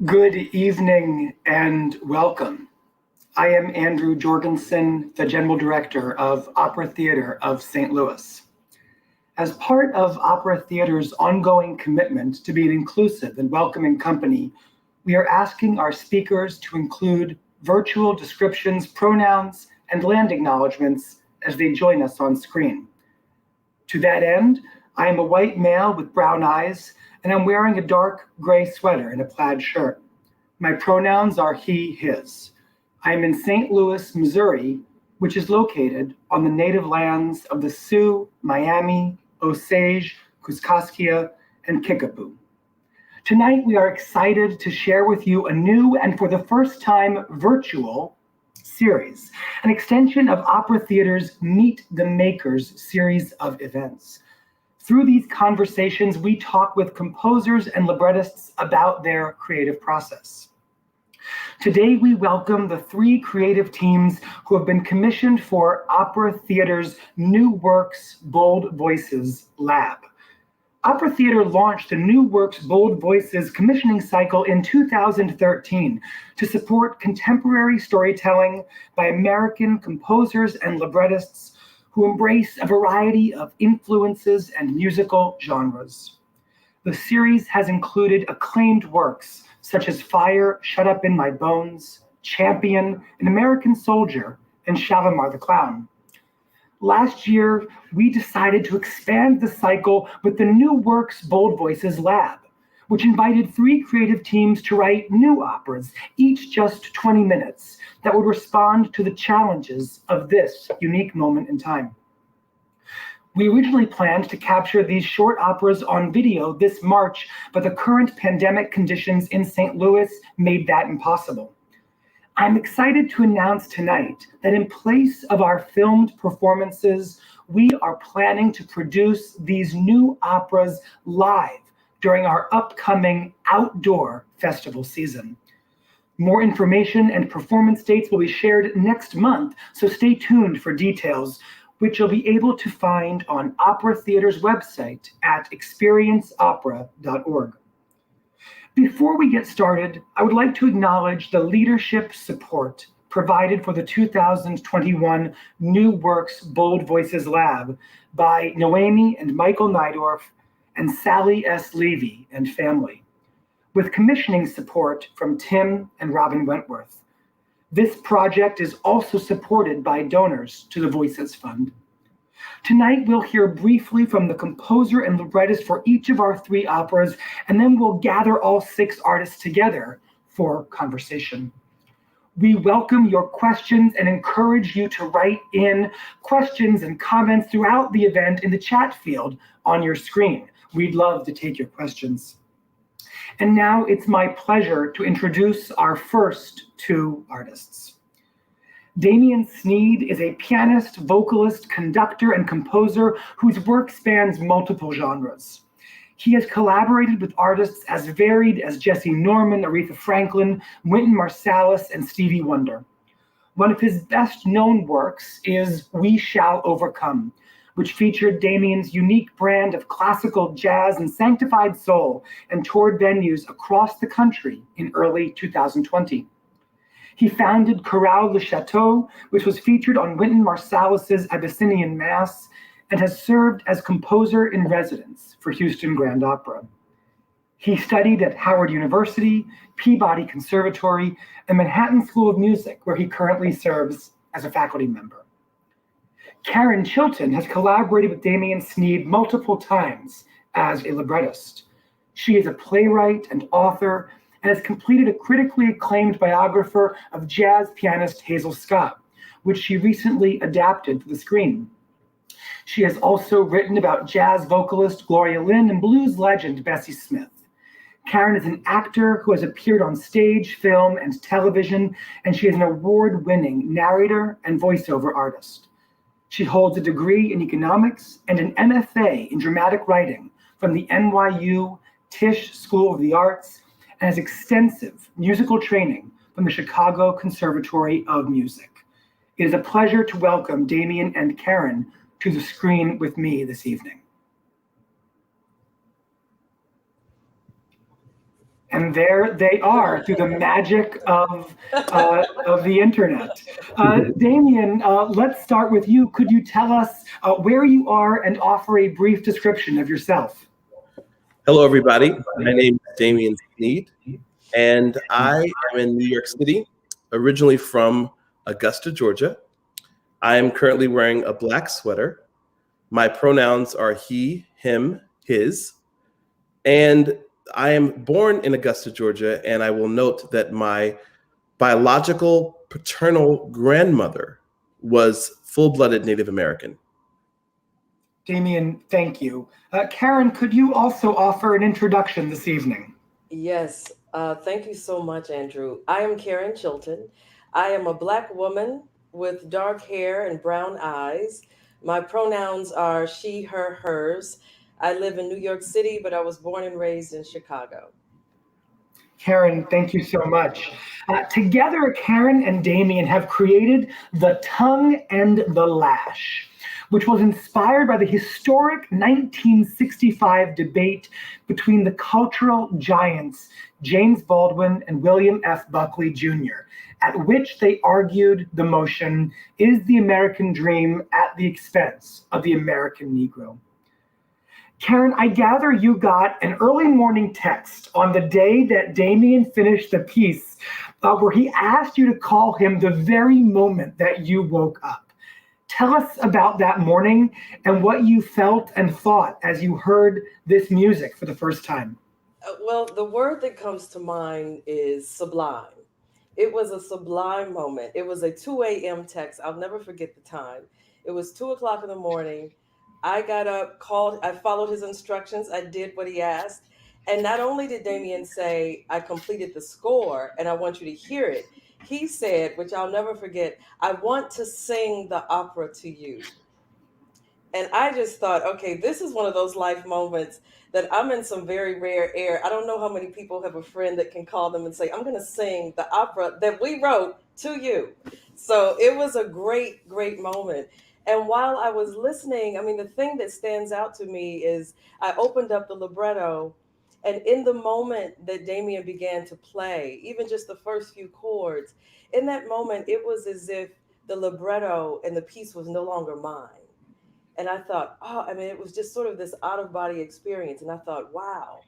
Good evening and welcome. I am Andrew Jorgensen, the General Director of Opera Theater of St. Louis. As part of Opera Theater's ongoing commitment to be an inclusive and welcoming company, we are asking our speakers to include virtual descriptions, pronouns, and land acknowledgements as they join us on screen. To that end, I am a white male with brown eyes, and I'm wearing a dark gray sweater and a plaid shirt. My pronouns are he, his. I am in St. Louis, Missouri, which is located on the native lands of the Sioux, Miami, Osage, Kaskaskia, and Kickapoo. Tonight, we are excited to share with you a new and for the first time virtual series, an extension of Opera Theater's Meet the Makers series of events. Through these conversations, we talk with composers and librettists about their creative process. Today, we welcome the three creative teams who have been commissioned for Opera Theater's New Works Bold Voices Lab. Opera Theater launched the New Works Bold Voices commissioning cycle in 2013 to support contemporary storytelling by American composers and librettists who embrace a variety of influences and musical genres. The series has included acclaimed works such as Fire, Shut Up in My Bones, Champion, An American Soldier, and Shalimar the Clown. Last year, we decided to expand the cycle with the New Works Bold Voices Lab, which invited three creative teams to write new operas, each just 20 minutes, that would respond to the challenges of this unique moment in time. We originally planned to capture these short operas on video this March, but the current pandemic conditions in St. Louis made that impossible. I'm excited to announce tonight that in place of our filmed performances, we are planning to produce these new operas live during our upcoming outdoor festival season. More information and performance dates will be shared next month, so stay tuned for details, which you'll be able to find on Opera Theater's website at experienceopera.org. Before we get started, I would like to acknowledge the leadership support provided for the 2021 New Works Bold Voices Lab by Noemi and Michael Nydorf and Sally S. Levy and family, with commissioning support from Tim and Robin Wentworth. This project is also supported by donors to the Voices Fund. Tonight, we'll hear briefly from the composer and librettist for each of our three operas, and then we'll gather all six artists together for conversation. We welcome your questions and encourage you to write in questions and comments throughout the event in the chat field on your screen. We'd love to take your questions. And now it's my pleasure to introduce our first two artists. Damien Sneed is a pianist, vocalist, conductor, and composer whose work spans multiple genres. He has collaborated with artists as varied as Jesse Norman, Aretha Franklin, Wynton Marsalis, and Stevie Wonder. One of his best-known works is We Shall Overcome, which featured Damien's unique brand of classical jazz and sanctified soul and toured venues across the country in early 2020. He founded Chorale Le Chateau, which was featured on Wynton Marsalis's Abyssinian Mass, and has served as composer in residence for Houston Grand Opera. He studied at Howard University, Peabody Conservatory, and Manhattan School of Music, where he currently serves as a faculty member. Karen Chilton has collaborated with Damien Sneed multiple times as a librettist. She is a playwright and author, and has completed a critically acclaimed biographer of jazz pianist Hazel Scott, which she recently adapted for the screen. She has also written about jazz vocalist Gloria Lynn and blues legend Bessie Smith. Karen is an actor who has appeared on stage, film, and television, and she is an award-winning narrator and voiceover artist. She holds a degree in economics and an MFA in dramatic writing from the NYU Tisch School of the Arts, and has extensive musical training from the Chicago Conservatory of Music. It is a pleasure to welcome Damien and Karen to the screen with me this evening. And there they are through the magic of the internet. Damien, let's start with you. Could you tell us where you are and offer a brief description of yourself? Hello, everybody. My name is Damien Sneed, and I am in New York City, originally from Augusta, Georgia. I am currently wearing a black sweater. My pronouns are he, him, his, and I am born in Augusta, Georgia, and I will note that my biological paternal grandmother was full-blooded Native American. Damien, thank you. Karen, could you also offer an introduction this evening? Yes, thank you so much, Andrew. I am Karen Chilton. I am a Black woman with dark hair and brown eyes. My pronouns are she, her, hers. I live in New York City, but I was born and raised in Chicago. Karen, thank you so much. Together, Karen and Damien have created The Tongue and the Lash, which was inspired by the historic 1965 debate between the cultural giants James Baldwin and William F. Buckley Jr., at which they argued the motion, "Is the American dream at the expense of the American Negro?" Karen, I gather you got an early morning text on the day that Damien finished the piece where he asked you to call him the very moment that you woke up. Tell us about that morning and what you felt and thought as you heard this music for the first time. Well, the word that comes to mind is sublime. It was a sublime moment. It was a 2 a.m. text. I'll never forget the time. It was 2 o'clock in the morning. I got up, called, I followed his instructions. I did what he asked. And not only did Damien say, I completed the score and I want you to hear it, he said, which I'll never forget, I want to sing the opera to you. And I just thought, okay, this is one of those life moments that I'm in some very rare air. I don't know how many people have a friend that can call them and say, I'm going to sing the opera that we wrote to you. So it was a great, great moment. And while I was listening, I mean, the thing that stands out to me is I opened up the libretto, and in the moment that Damien began to play, even just the first few chords, in that moment, it was as if the libretto and the piece was no longer mine. And I thought, oh, I mean, it was just sort of this out of body experience. And I thought, wow,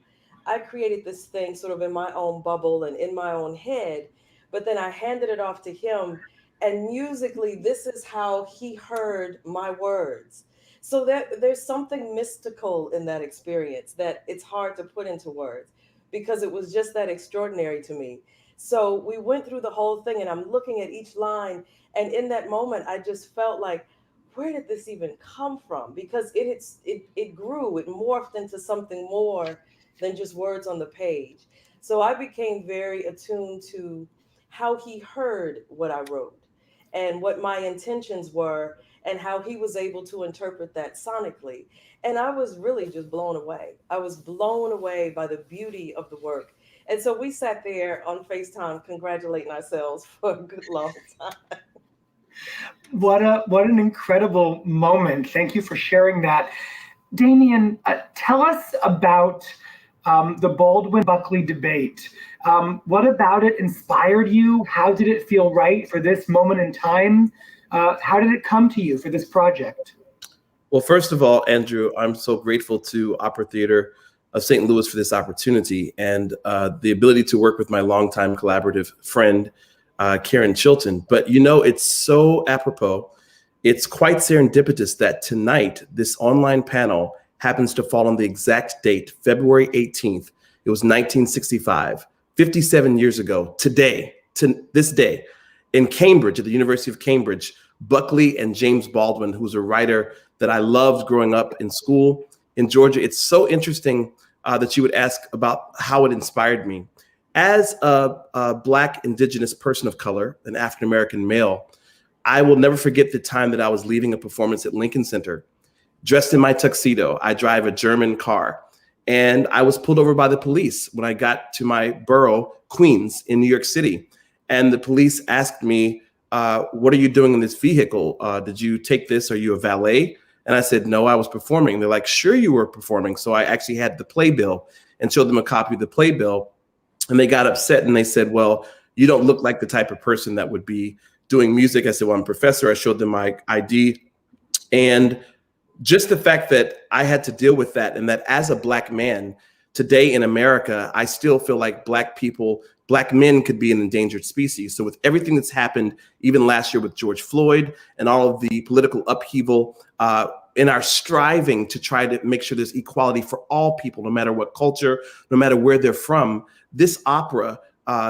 I created this thing sort of in my own bubble and in my own head. But then I handed it off to him. And musically, this is how he heard my words. So that there's something mystical in that experience that it's hard to put into words because it was just that extraordinary to me. So we went through the whole thing and I'm looking at each line. And in that moment, I just felt like, where did this even come from? Because it grew, it morphed into something more than just words on the page. So I became very attuned to how he heard what I wrote and what my intentions were and how he was able to interpret that sonically. And I was really just blown away. I was blown away by the beauty of the work. And so we sat there on FaceTime congratulating ourselves for a good long time. What an incredible moment. Thank you for sharing that. Damien, tell us about the Baldwin-Buckley debate. What about it inspired you? How did it feel right for this moment in time? How did it come to you for this project? Well, first of all, Andrew, I'm so grateful to Opera Theater of St. Louis for this opportunity and the ability to work with my longtime collaborative friend, Karen Chilton. But you know, it's so apropos. It's quite serendipitous that tonight, this online panel happens to fall on the exact date, February 18th. It was 1965, 57 years ago, today, to this day, in Cambridge, at the University of Cambridge, Buckley and James Baldwin, who was a writer that I loved growing up in school in Georgia. It's so interesting that you would ask about how it inspired me. As a Black Indigenous person of color, an African-American male, I will never forget the time that I was leaving a performance at Lincoln Center, dressed in my tuxedo. I drive a German car, and I was pulled over by the police when I got to my borough, Queens, in New York City. And the police asked me, what are you doing in this vehicle? Did you take this? Are you a valet? And I said, no, I was performing. They're like, sure you were performing. So I actually had the playbill and showed them a copy of the playbill. And they got upset and they said, well, you don't look like the type of person that would be doing music. I said, well, I'm a professor. I showed them my ID. And just the fact that I had to deal with that, and that as a Black man today in America, I still feel like Black men could be an endangered species. So with everything that's happened, even last year with George Floyd and all of the political upheaval, in our striving to try to make sure there's equality for all people, no matter what culture, no matter where they're from, this opera,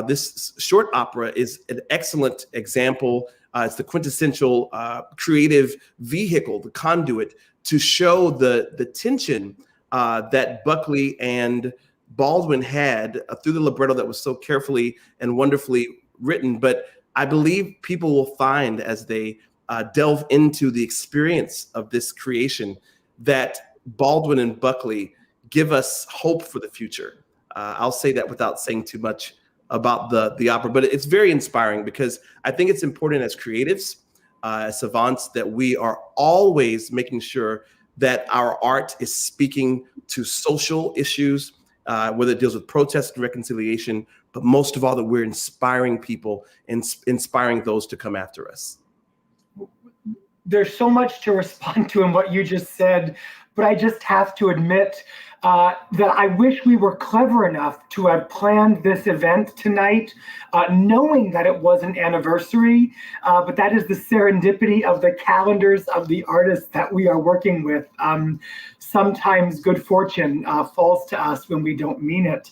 this short opera is an excellent example. It's the quintessential creative vehicle, the conduit to show the tension that Buckley and Baldwin had through the libretto that was so carefully and wonderfully written. But I believe people will find as they delve into the experience of this creation that Baldwin and Buckley give us hope for the future. I'll say that without saying too much about the opera, but it's very inspiring because I think it's important as creatives, as savants, that we are always making sure that our art is speaking to social issues, whether it deals with protest and reconciliation, but most of all that we're inspiring people and inspiring those to come after us. There's so much to respond to in what you just said, but I just have to admit that I wish we were clever enough to have planned this event tonight, knowing that it was an anniversary, but that is the serendipity of the calendars of the artists that we are working with. Sometimes good fortune falls to us when we don't mean it.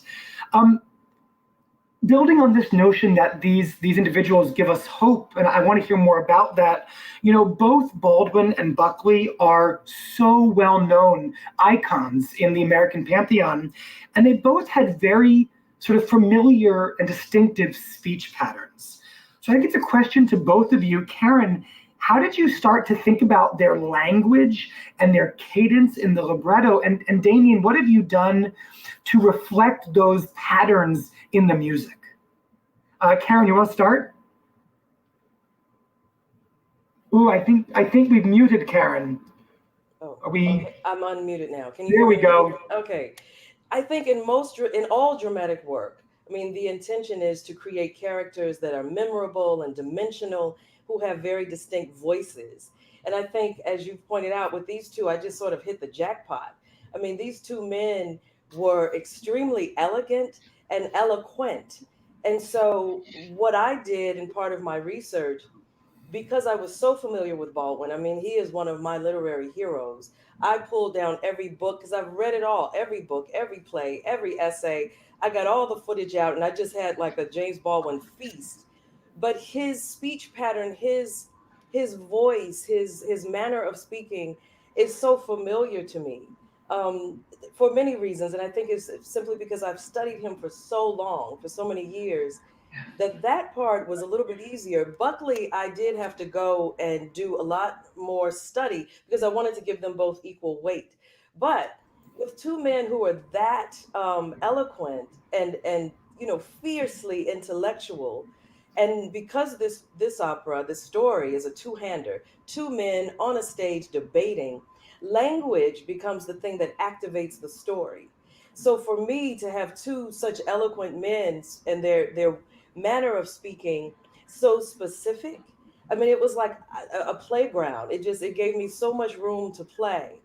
Building on this notion that these individuals give us hope, and I want to hear more about that. You know, both Baldwin and Buckley are so well-known icons in the American pantheon, and they both had very sort of familiar and distinctive speech patterns. So I think it's a question to both of you. Karen, how did you start to think about their language and their cadence in the libretto? And Damien, what have you done to reflect those patterns in the music? Karen, you want to start? Ooh, I think we've muted Karen. Oh, Are we? okay. I'm unmuted now. Can you? There we go. Okay. I think in all dramatic work, I mean, the intention is to create characters that are memorable and dimensional, who have very distinct voices. And I think, as you pointed out, with these two, I just sort of hit the jackpot. I mean, these two men were extremely elegant and eloquent. And so what I did in part of my research, because I was so familiar with Baldwin, I mean, he is one of my literary heroes. I pulled down every book because I've read it all, every book, every play, every essay. I got all the footage out and I just had like a James Baldwin feast. But his speech pattern, his voice, his manner of speaking is so familiar to me for many reasons. And I think it's simply because I've studied him for so long, for so many years, that part was a little bit easier. Buckley, I did have to go and do a lot more study because I wanted to give them both equal weight. But with two men who are that eloquent and fiercely intellectual, and because this opera, this story is a two-hander, two men on a stage debating, language becomes the thing that activates the story. So for me to have two such eloquent men and their manner of speaking so specific, I mean, it was like a playground. It gave me so much room to play.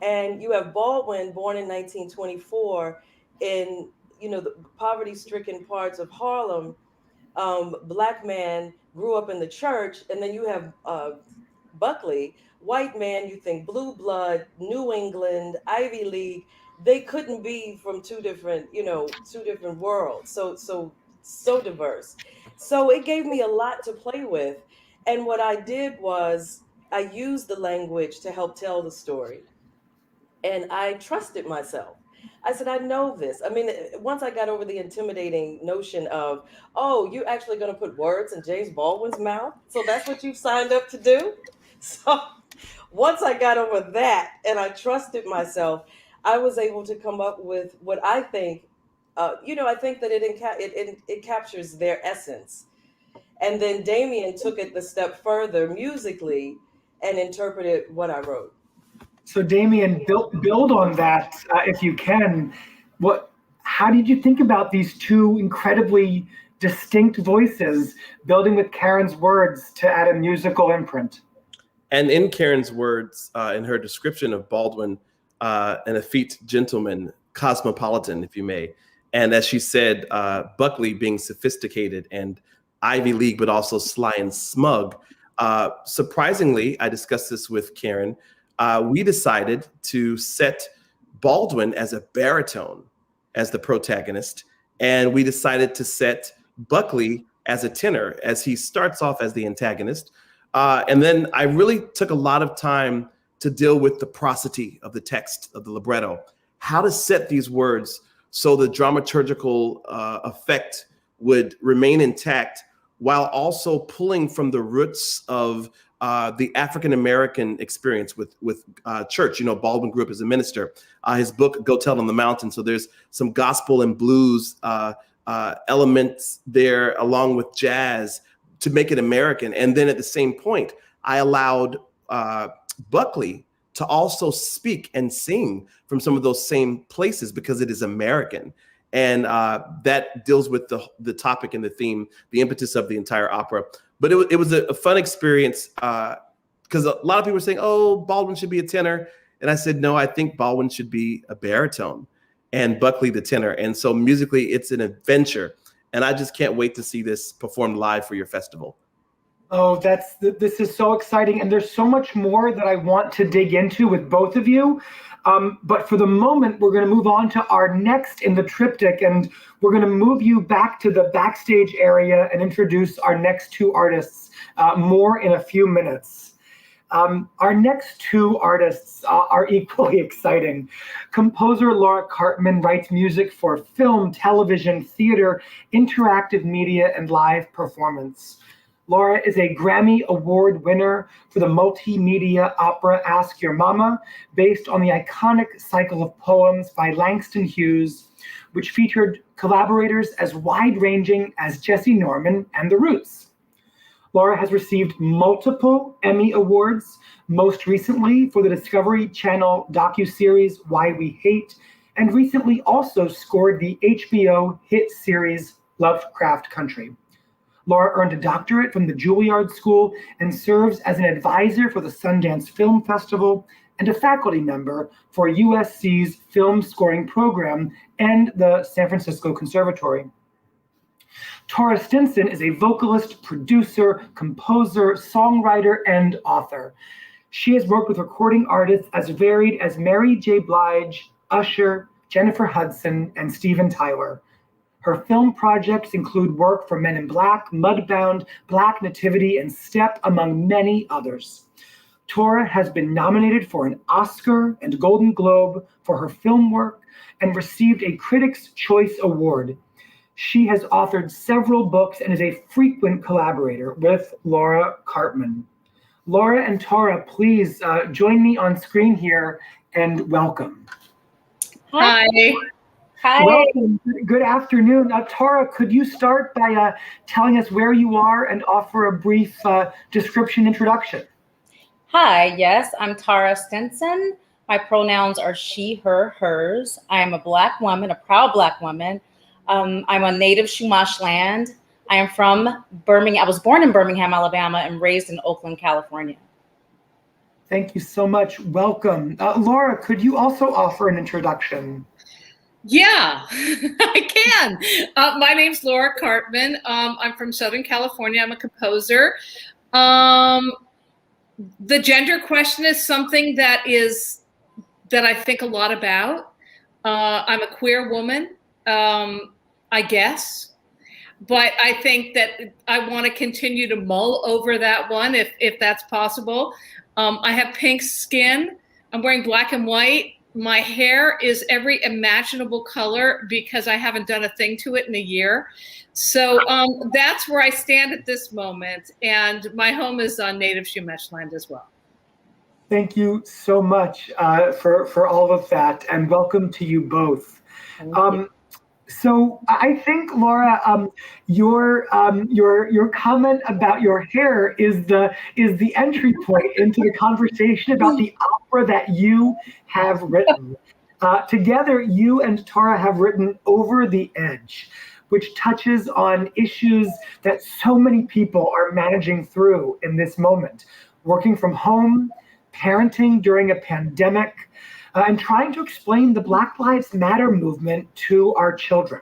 And you have Baldwin, born in 1924 in the poverty-stricken parts of Harlem, Black man, grew up in the church, and then you have Buckley, white man, you think blue blood, New England, Ivy League. They couldn't be from two different worlds. So diverse. So it gave me a lot to play with. And what I did was I used the language to help tell the story. And I trusted myself. I said, I know this. I mean, once I got over the intimidating notion of, oh, you're actually going to put words in James Baldwin's mouth? So that's what you've signed up to do? So once I got over that and I trusted myself, I was able to come up with what I think, I think that it captures their essence. And then Damien took it the step further musically and interpreted what I wrote. So Damien, build on that if you can. how did you think about these two incredibly distinct voices building with Karen's words to add a musical imprint? And in Karen's words, in her description of Baldwin, an effete gentleman, cosmopolitan, if you may, and as she said, Buckley being sophisticated and Ivy League, but also sly and smug. Surprisingly, I discussed this with Karen. We decided to set Baldwin as a baritone, as the protagonist, and we decided to set Buckley as a tenor, as he starts off as the antagonist. And then I really took a lot of time to deal with the prosody of the text, of the libretto, how to set these words so the dramaturgical effect would remain intact while also pulling from the roots of the African-American experience with church. You know, Baldwin grew up as a minister. His book, Go Tell It on the Mountain. So there's some gospel and blues elements there along with jazz to make it American. And then at the same point, I allowed Buckley to also speak and sing from some of those same places because it is American. And that deals with the topic and the theme, the impetus of the entire opera. But it was a fun experience because a lot of people were saying, oh, Baldwin should be a tenor. And I said, no, I think Baldwin should be a baritone and Buckley the tenor. And so musically, it's an adventure. And I just can't wait to see this performed live for your festival. Oh, this is so exciting. And there's so much more that I want to dig into with both of you. But for the moment, we're going to move on to our next in the triptych, and we're going to move you back to the backstage area and introduce our next two artists more in a few minutes. Our next two artists are equally exciting. Composer Laura Karpman writes music for film, television, theater, interactive media, and live performance. Laura is a Grammy Award winner for the multimedia opera Ask Your Mama, based on the iconic cycle of poems by Langston Hughes, which featured collaborators as wide-ranging as Jesse Norman and The Roots. Laura has received multiple Emmy Awards, most recently for the Discovery Channel docuseries Why We Hate, and recently also scored the HBO hit series Lovecraft Country. Laura earned a doctorate from the Juilliard School and serves as an advisor for the Sundance Film Festival and a faculty member for USC's film scoring program and the San Francisco Conservatory. Taura Stinson is a vocalist, producer, composer, songwriter, and author. She has worked with recording artists as varied as Mary J. Blige, Usher, Jennifer Hudson, and Steven Tyler. Her film projects include work for Men in Black, Mudbound, Black Nativity, and Step, among many others. Taura has been nominated for an Oscar and Golden Globe for her film work and received a Critics' Choice Award. She has authored several books and is a frequent collaborator with Laura Karpman. Laura and Taura, please join me on screen here and welcome. Hi. Hi. Welcome. Good afternoon. Taura, could you start by telling us where you are and offer a brief description introduction? Hi, yes, I'm Taura Stinson. My pronouns are she, her, hers. I am a Black woman, a proud Black woman. I'm a native Chumash land. I am from Birmingham. I was born in Birmingham, Alabama, and raised in Oakland, California. Thank you so much. Welcome. Laura, could you also offer an introduction? Yeah, I can. My name's Laura Karpman. I'm from Southern California. I'm a composer. The gender question is something that I think a lot about. I'm a queer woman, I guess, but I think that I want to continue to mull over that one if that's possible. I have pink skin. I'm wearing black and white. My hair is every imaginable color because I haven't done a thing to it in a year. So that's where I stand at this moment. And my home is on native Chumash land as well. Thank you so much for all of that, and welcome to you both. So I think, Laura, your comment about your hair is the entry point into the conversation about the opera that you have written. Together, you and Taura have written Over the Edge, which touches on issues that so many people are managing through in this moment. Working from home, parenting during a pandemic, and trying to explain the Black Lives Matter movement to our children.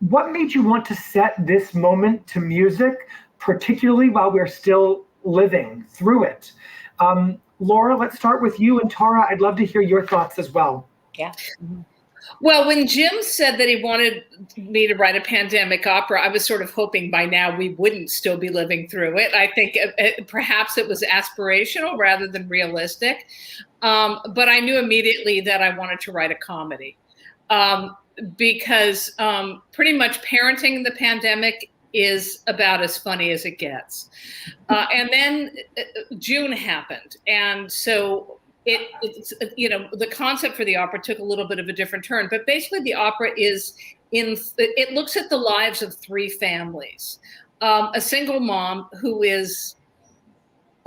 What made you want to set this moment to music, particularly while we're still living through it? Laura, let's start with you, and Taura, I'd love to hear your thoughts as well. Yeah. Well, when Jim said that he wanted me to write a pandemic opera, I was sort of hoping by now we wouldn't still be living through it. I think perhaps it was aspirational rather than realistic. But I knew immediately that I wanted to write a comedy because pretty much parenting in the pandemic is about as funny as it gets. And then June happened. And so it's the concept for the opera took a little bit of a different turn, but basically the opera it looks at the lives of three families. A single mom who is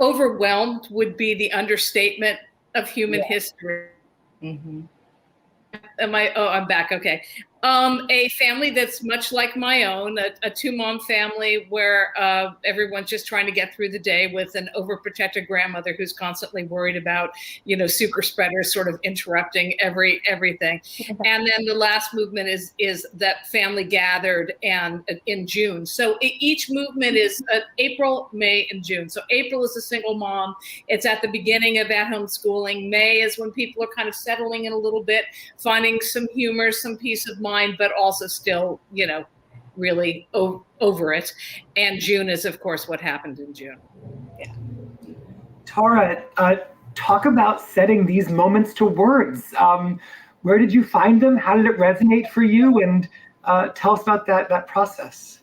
overwhelmed would be the understatement of human history. Mm-hmm. I'm back. Okay. A family that's much like my own, a two-mom family where everyone's just trying to get through the day with an overprotected grandmother who's constantly worried about, super spreaders sort of interrupting everything. And then the last movement is that family gathered and in June. So each movement is April, May, and June. So April is a single mom. It's at the beginning of at-home schooling. May is when people are kind of settling in a little bit, finding some humor, some peace of mind, but also still, really over it. And June is, of course, what happened in June. Yeah. Taura, talk about setting these moments to words. Where did you find them? How did it resonate for you? And tell us about that process.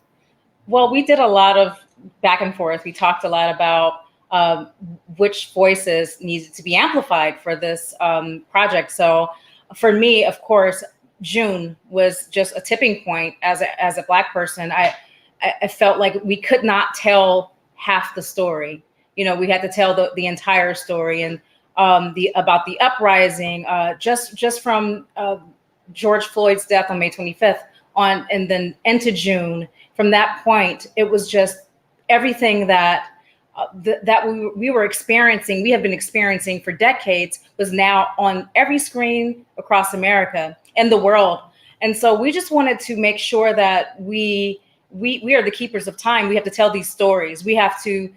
Well, we did a lot of back and forth. We talked a lot about which voices needed to be amplified for this project. So for me, of course, June was just a tipping point as a Black person. I felt like we could not tell half the story. We had to tell the entire story, and about the uprising, just from George Floyd's death on May 25th on, and then into June. From that point, it was just everything that we were experiencing, we have been experiencing for decades, was now on every screen across America and the world. And so we just wanted to make sure that we are the keepers of time. We have to tell these stories. We have to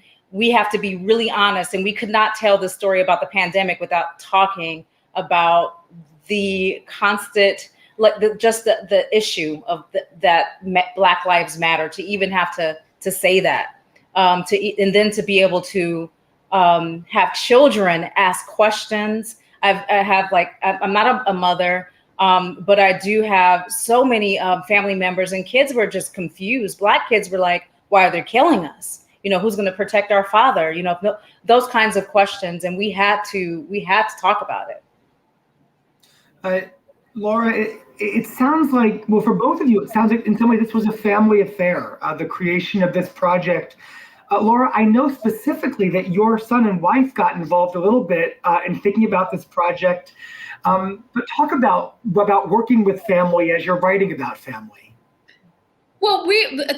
be really honest, and we could not tell the story about the pandemic without talking about the constant, the issue of that Black Lives Matter, to even have to say that. And then to be able to have children ask questions. I'm not a mother, but I do have so many family members, and kids were just confused. Black kids were like, why are they killing us? Who's going to protect our father? Those kinds of questions. And we had to talk about it. Laura, it sounds like, well, for both of you, it sounds like in some way this was a family affair, the creation of this project. Laura, I know specifically that your son and wife got involved a little bit in thinking about this project, but talk about working with family as you're writing about family. Well,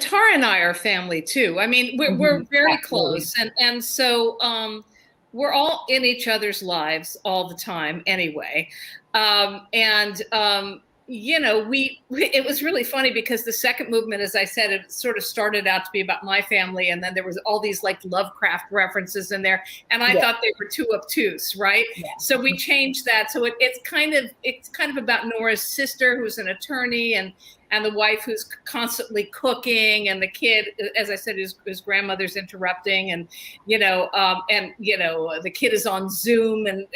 Taura and I are family too. I mean, we're very close, and so we're all in each other's lives all the time anyway. It was really funny because the second movement, as I said, it sort of started out to be about my family, and then there was all these like Lovecraft references in there, and I thought they were too obtuse, right? Yeah. So we changed that. So it's kind of about Nora's sister, who's an attorney, and the wife who's constantly cooking, and the kid, as I said, his grandmother's interrupting, and the kid is on Zoom and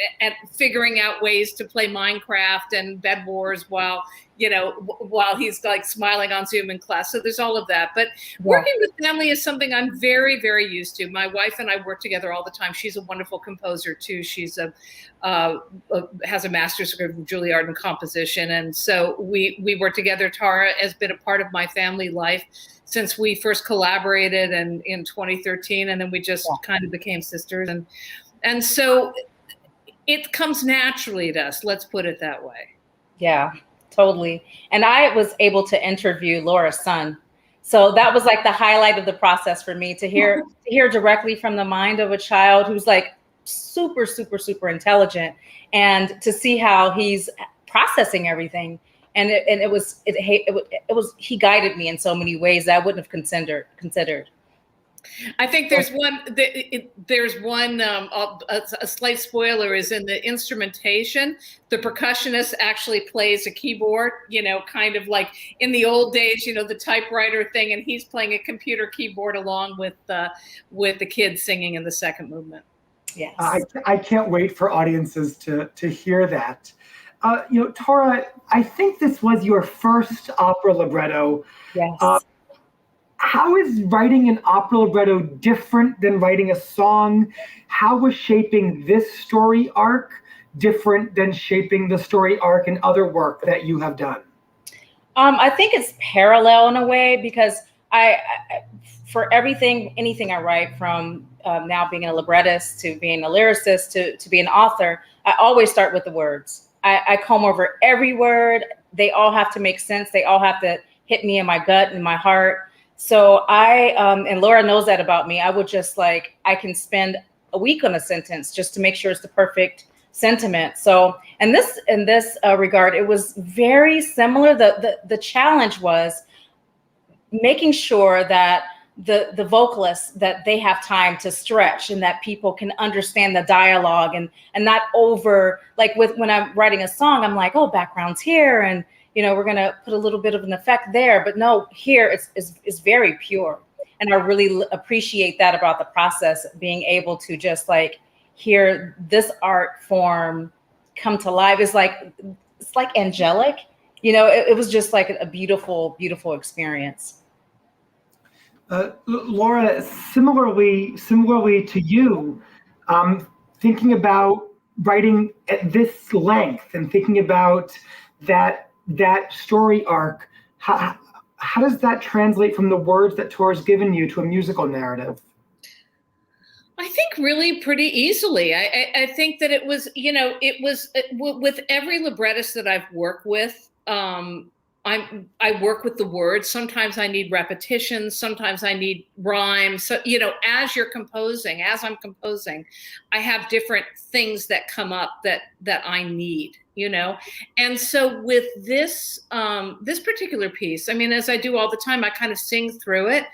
figuring out ways to play Minecraft and Bed Wars while he's like smiling on Zoom in class. So there's all of that. But working with family is something I'm very, very used to. My wife and I work together all the time. She's a wonderful composer too. She's has a master's degree from Juilliard in composition. And so we work together. Taura has been a part of my family life since we first collaborated in 2013. And then we just kind of became sisters. And so it comes naturally to us. Let's put it that way. Yeah, totally. And I was able to interview Laura's son. So that was like the highlight of the process for me, to hear directly from the mind of a child who's like super, super, super intelligent, and to see how he's processing everything. And it was he guided me in so many ways that I wouldn't have considered. I think there's one a slight spoiler is in the instrumentation. The percussionist actually plays a keyboard, kind of like in the old days, the typewriter thing, and he's playing a computer keyboard along with the kids singing in the second movement. Yes. I can't wait for audiences to hear that. Taura, I think this was your first opera libretto. Yes. How is writing an opera libretto different than writing a song? How was shaping this story arc different than shaping the story arc in other work that you have done? I think it's parallel in a way, because I for anything I write, from now being a librettist to being a lyricist to being an author, I always start with the words. I comb over every word. They all have to make sense. They all have to hit me in my gut and my heart. So and Laura knows that about me. I would just I can spend a week on a sentence just to make sure it's the perfect sentiment. So in this regard, it was very similar. The challenge was making sure that the vocalists, that they have time to stretch, and that people can understand the dialogue, and not over, when I'm writing a song, I'm like, oh, background's here, and we're going to put a little bit of an effect there. But no, here it's very pure. And I really appreciate that about the process, being able to just hear this art form come to life. It's like angelic. It was just like a beautiful, beautiful experience. Laura, similarly to you, thinking about writing at this length and thinking about that story arc, how does that translate from the words that Taura's given you to a musical narrative? I think really pretty easily. I think that it was with every librettist that I've worked with, I work with the words. Sometimes I need repetitions. Sometimes I need rhymes. So, as I'm composing, I have different things that come up that I need, And so with this particular piece, as I do all the time, I kind of sing through it.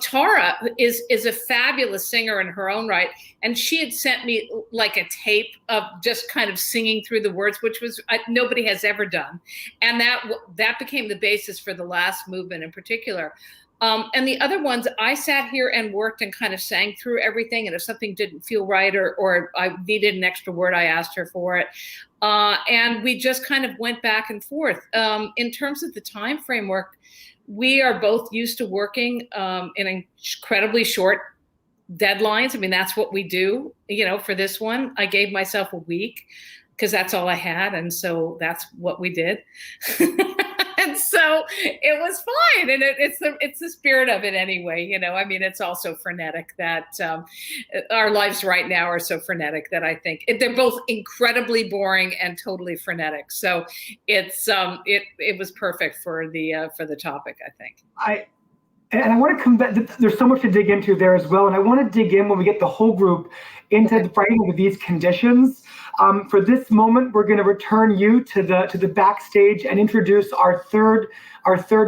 Taura is a fabulous singer in her own right. And she had sent me a tape of just kind of singing through the words, which was nobody has ever done. And that became the basis for the last movement in particular. And the other ones, I sat here and worked and kind of sang through everything. And if something didn't feel right or I needed an extra word, I asked her for it. And we just kind of went back and forth. In terms of the time framework, we are both used to working in incredibly short deadlines. That's what we do. For this one, I gave myself a week because that's all I had. And so that's what we did. And so it was fine. And it's the spirit of it anyway. It's also frenetic that our lives right now are so frenetic that I think they're both incredibly boring and totally frenetic. So it was perfect for the topic, I think. And I want to come back. There's so much to dig into there as well. And I want to dig in when we get the whole group into the writing of these conditions. For this moment, we're going to return you to the backstage and introduce our third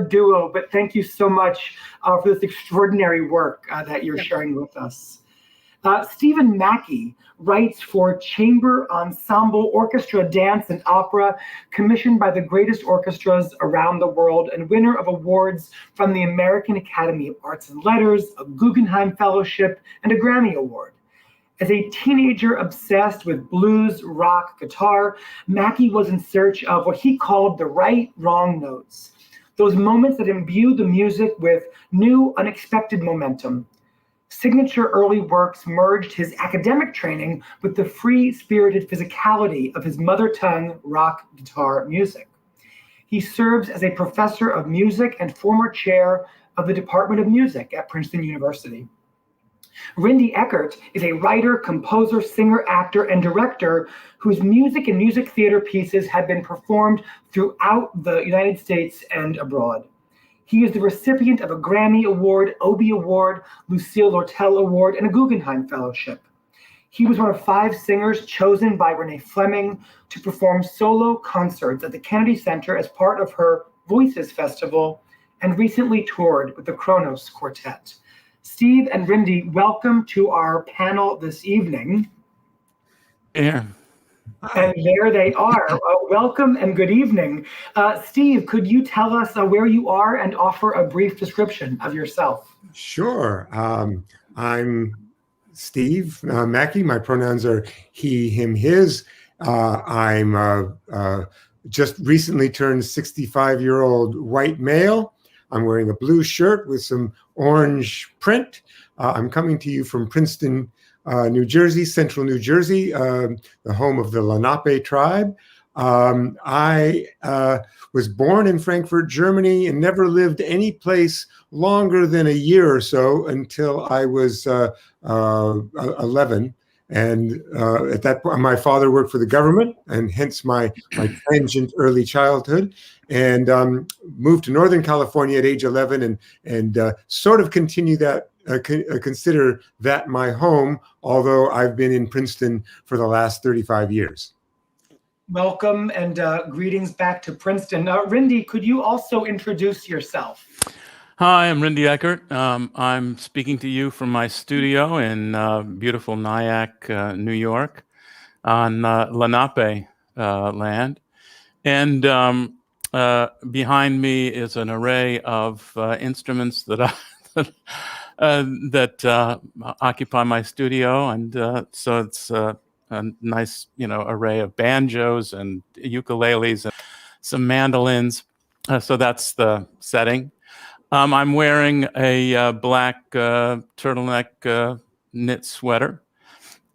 duo. But thank you so much for this extraordinary work that you're sharing with us. Steve Mackey writes for chamber, ensemble, orchestra, dance, and opera, commissioned by the greatest orchestras around the world, and winner of awards from the American Academy of Arts and Letters, a Guggenheim Fellowship, and a Grammy Award. As a teenager obsessed with blues, rock, guitar, Mackey was in search of what he called the right, wrong notes, those moments that imbue the music with new, unexpected momentum. Signature early works merged his academic training with the free-spirited physicality of his mother tongue rock guitar music. He serves as a professor of music and former chair of the Department of Music at Princeton University. Rinde Eckert is a writer, composer, singer, actor, and director whose music and music theater pieces have been performed throughout the United States and abroad. He is the recipient of a Grammy Award, Obie Award, Lucille Lortel Award, and a Guggenheim Fellowship. He was one of 5 singers chosen by Renee Fleming to perform solo concerts at the Kennedy Center as part of her Voices Festival, and recently toured with the Kronos Quartet. Steve and Rinde, welcome to our panel this evening. Yeah. And there they are. Welcome and good evening. Steve, could you tell us where you are and offer a brief description of yourself? Sure. I'm Steve Mackey. My pronouns are he, him, his. I'm just recently turned 65-year-old white male. I'm wearing a blue shirt with some orange print. I'm coming to you from Princeton, New Jersey, central New Jersey, the home of the Lenape tribe. I was born in Frankfurt, Germany, and never lived any place longer than a year or so until I was 11. And at that point, my father worked for the government, and hence my transient early childhood, and moved to Northern California at age 11, and sort of continue that, consider that my home, although I've been in Princeton for the last 35 years. Welcome and greetings back to Princeton. Rinde, could you also introduce yourself? Hi, I'm Rinde Eckert. I'm speaking to you from my studio in beautiful Nyack, New York, on Lenape land. And behind me is an array of instruments that occupy my studio, and so it's a nice, array of banjos and ukuleles and some mandolins. So that's the setting. I'm wearing a black turtleneck knit sweater,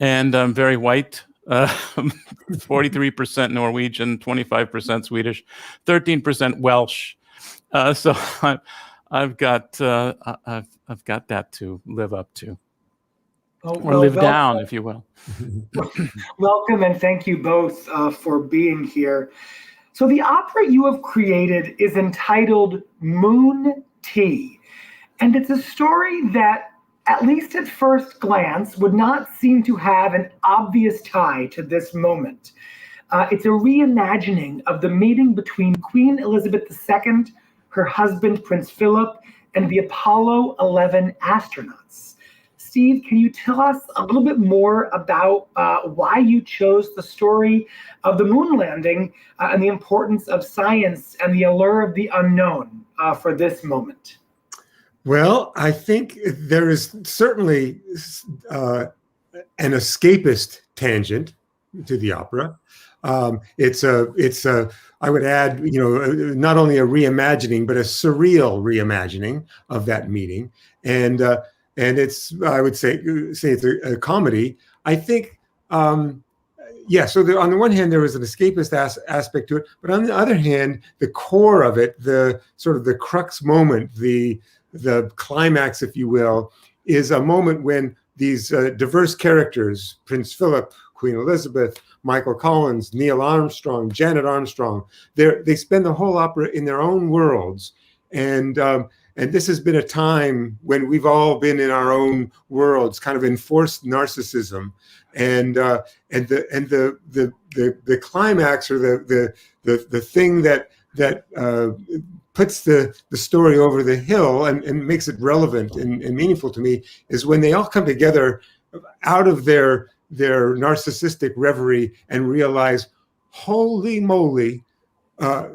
and I'm very white, 43% Norwegian, 25% Swedish, 13% Welsh. So I've got that to live up to, or live down, if you will. Welcome and thank you both for being here. So the opera you have created is entitled Moon Tea, and it's a story that, at least at first glance, would not seem to have an obvious tie to this moment. It's a reimagining of the meeting between Queen Elizabeth II, her husband Prince Philip, and the Apollo 11 astronauts. Steve, can you tell us a little bit more about why you chose the story of the moon landing and the importance of science and the allure of the unknown for this moment? Well, I think there is certainly an escapist tangent to the opera. It's a I would add, not only a reimagining, but a surreal reimagining of that meeting. And it's, I would say it's a comedy. I think, so on the one hand, there was an escapist aspect to it, but on the other hand, the core of it, the sort of the crux moment, the climax, if you will, is a moment when these diverse characters, Prince Philip, Queen Elizabeth, Michael Collins, Neil Armstrong, Janet Armstrong, they spend the whole opera in their own worlds. And this has been a time when we've all been in our own worlds, kind of enforced narcissism, and the climax, or the thing that puts the story over the hill and makes it relevant and meaningful to me, is when they all come together out of their narcissistic reverie and realize, holy moly,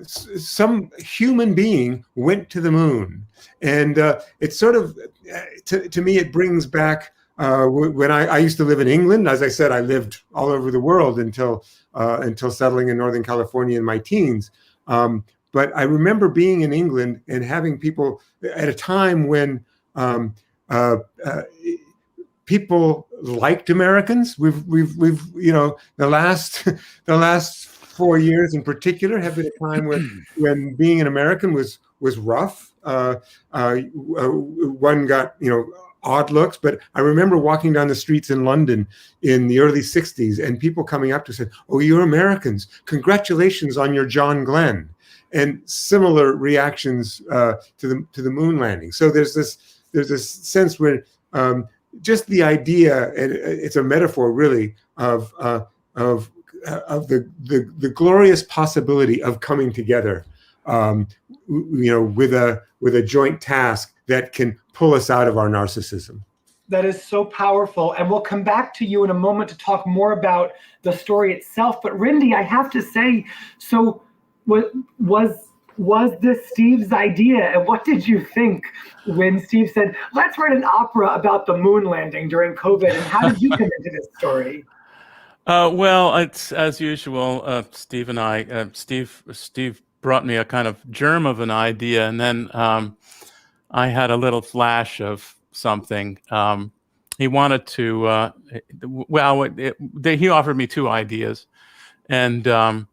some human being went to the moon. And it's sort of, to me, it brings back when I used to live in England. As I said, I lived all over the world until settling in Northern California in my teens. But I remember being in England and having people at a time when people liked Americans. We've the last 4 years in particular have been a time when being an American was rough. One got odd looks, but I remember walking down the streets in London in the early 60s and people coming up to say, "Oh, you're Americans. Congratulations on your John Glenn." And similar reactions to the moon landing. So there's this sense where just the idea, and it's a metaphor really, of the glorious possibility of coming together, with a joint task that can pull us out of our narcissism. That is so powerful. And we'll come back to you in a moment to talk more about the story itself. But Rinde, I have to say, so was this Steve's idea? And what did you think when Steve said, let's write an opera about the moon landing during COVID? And how did you come into this story? Well, it's as usual, Steve and I, Steve brought me a kind of germ of an idea, and then I had a little flash of something. He wanted to, he offered me two ideas, and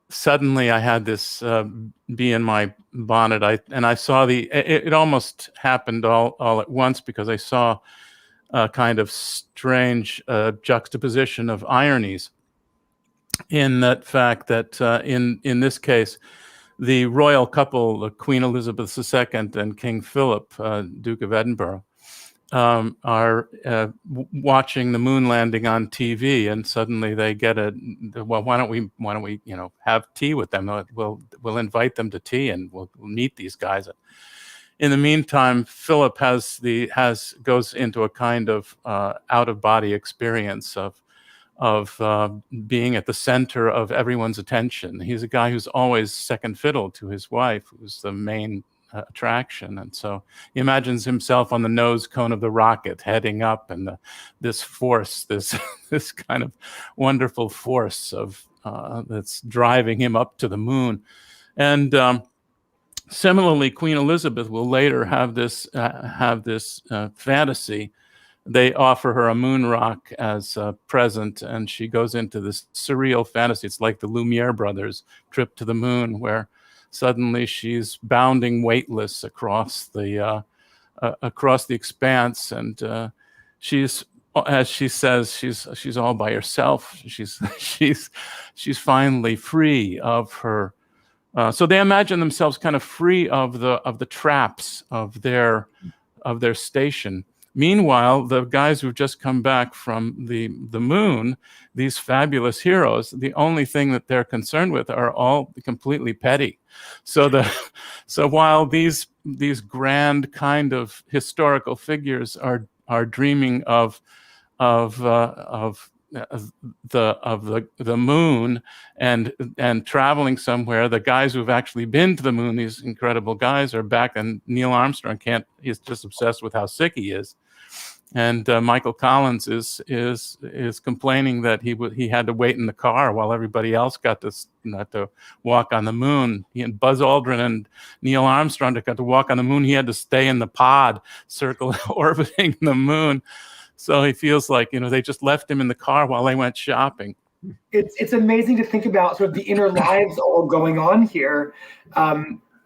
suddenly I had this bee in my bonnet. I saw it almost happened all at once, because I saw a kind of strange juxtaposition of ironies in that fact that in this case, the royal couple, Queen Elizabeth II and King Philip, Duke of Edinburgh, are watching the moon landing on TV, and suddenly they get why don't we have tea with them? We'll invite them to tea and we'll meet these guys. In the meantime, Philip goes into a kind of out of body experience of being at the center of everyone's attention. He's a guy who's always second fiddle to his wife, who's the main attraction. And so he imagines himself on the nose cone of the rocket heading up, and this force, this kind of wonderful force of that's driving him up to the moon. And similarly, Queen Elizabeth will later have this fantasy. They offer her a moon rock as a present, and she goes into this surreal fantasy. It's like the Lumiere brothers' trip to the moon, where suddenly she's bounding weightless across the expanse, and she's, as she says, she's all by herself. She's finally free of her. So they imagine themselves kind of free of the traps of their station. Meanwhile, the guys who've just come back from the moon, these fabulous heroes, the only thing that they're concerned with are all completely petty. So while these grand kind of historical figures are dreaming of the moon and traveling somewhere, the guys who've actually been to the moon, these incredible guys, are back, and Neil Armstrong he's just obsessed with how sick he is. And Michael Collins is complaining that he had to wait in the car while everybody else got to walk on the moon. He and Buzz Aldrin and Neil Armstrong got to walk on the moon. He had to stay in the pod, orbiting the moon. So he feels like, they just left him in the car while they went shopping. It's amazing to think about sort of the inner lives all going on here.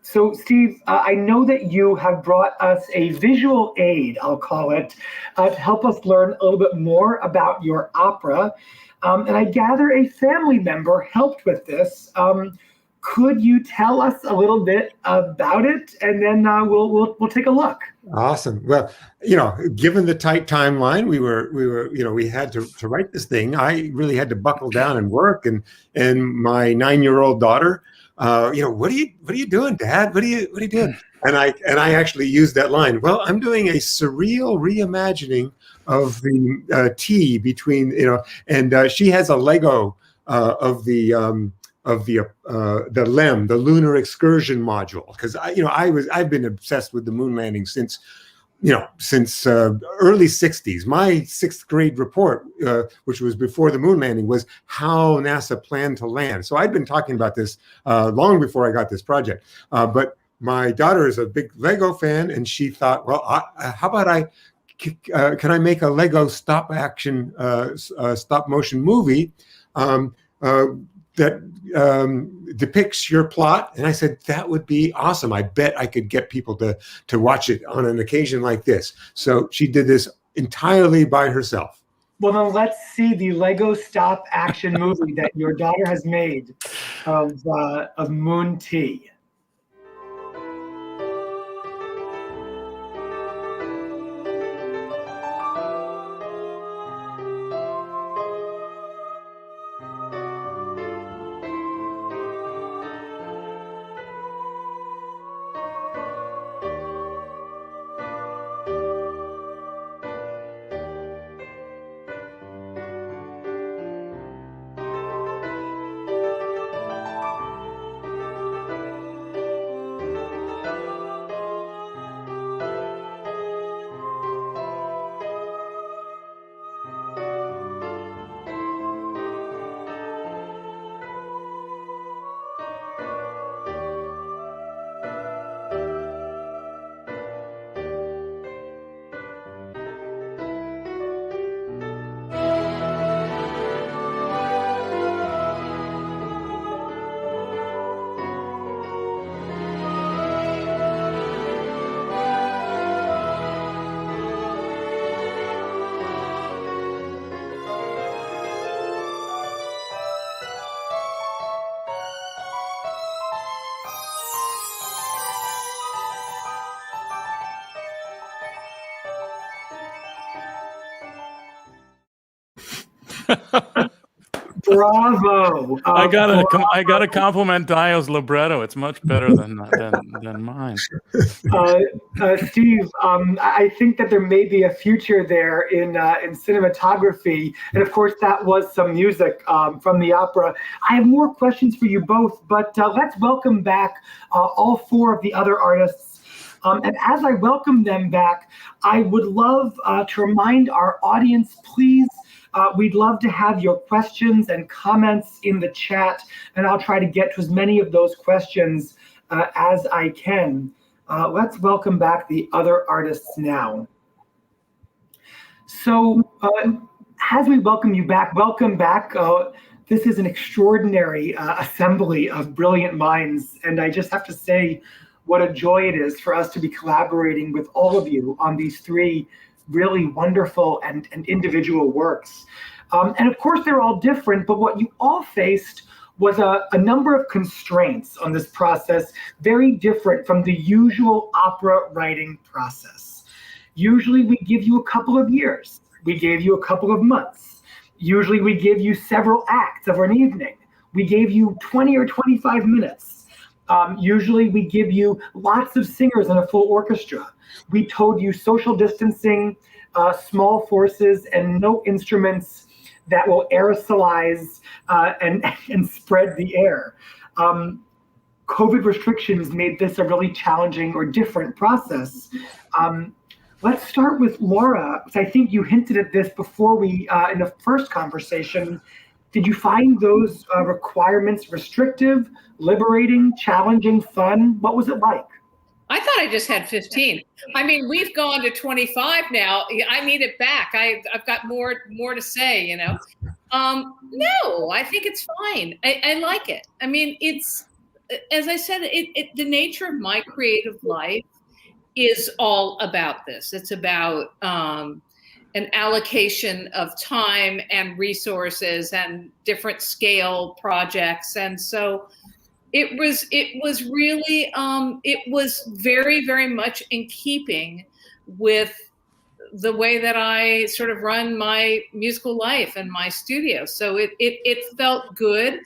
So Steve, I know that you have brought us a visual aid, I'll call it, to help us learn a little bit more about your opera. And I gather a family member helped with this. Could you tell us a little bit about it, and then we'll take a look? Awesome. Well, given the tight timeline, we had to write this thing. I really had to buckle down and work, and my 9-year-old daughter, what are you doing, Dad? What are you doing? And I actually used that line. Well, I'm doing a surreal reimagining of the tea between, and she has a Lego of the LEM, the Lunar Excursion Module, because I've been obsessed with the moon landing since early 60s. My 6th grade report, which was before the moon landing, was how NASA planned to land. So I'd been talking about this long before I got this project. But my daughter is a big Lego fan, and she thought, well, how about can I make a Lego stop motion movie depicts your plot? And I said, that would be awesome. I bet I could get people to watch it on an occasion like this. So she did this entirely by herself. Well, then let's see the Lego stop action movie that your daughter has made of Moon Tea. Bravo! I gotta compliment Dio's libretto. It's much better than mine. Steve, I think that there may be a future there in cinematography, and of course that was some music from the opera. I have more questions for you both, but let's welcome back all four of the other artists. And as I welcome them back, I would love to remind our audience, please. We'd love to have your questions and comments in the chat, and I'll try to get to as many of those questions as I can. Let's welcome back the other artists now. So as we welcome you back, welcome back. This is an extraordinary assembly of brilliant minds, and I just have to say what a joy it is for us to be collaborating with all of you on these three really wonderful and individual works. And of course, they're all different, but what you all faced was a number of constraints on this process, very different from the usual opera writing process. Usually we give you a couple of years. We gave you a couple of months. Usually we give you several acts over an evening. We gave you 20 or 25 minutes. Usually we give you lots of singers and a full orchestra. We told you social distancing, small forces, and no instruments that will aerosolize and spread the air. COVID restrictions made this a really challenging or different process. Let's start with Laura. I think you hinted at this before we, in the first conversation. Did you find those requirements restrictive, liberating, challenging, fun? What was it like? I thought I just had 15. I mean, we've gone to 25 now. I need it back. I've got more to say, you know. No, I think it's fine. I like it. I mean, it's, as I said, the nature of my creative life is all about this. It's about an allocation of time and resources and different scale projects. And so it was really, it was very, very much in keeping with the way that I sort of run my musical life and my studio. So it felt good.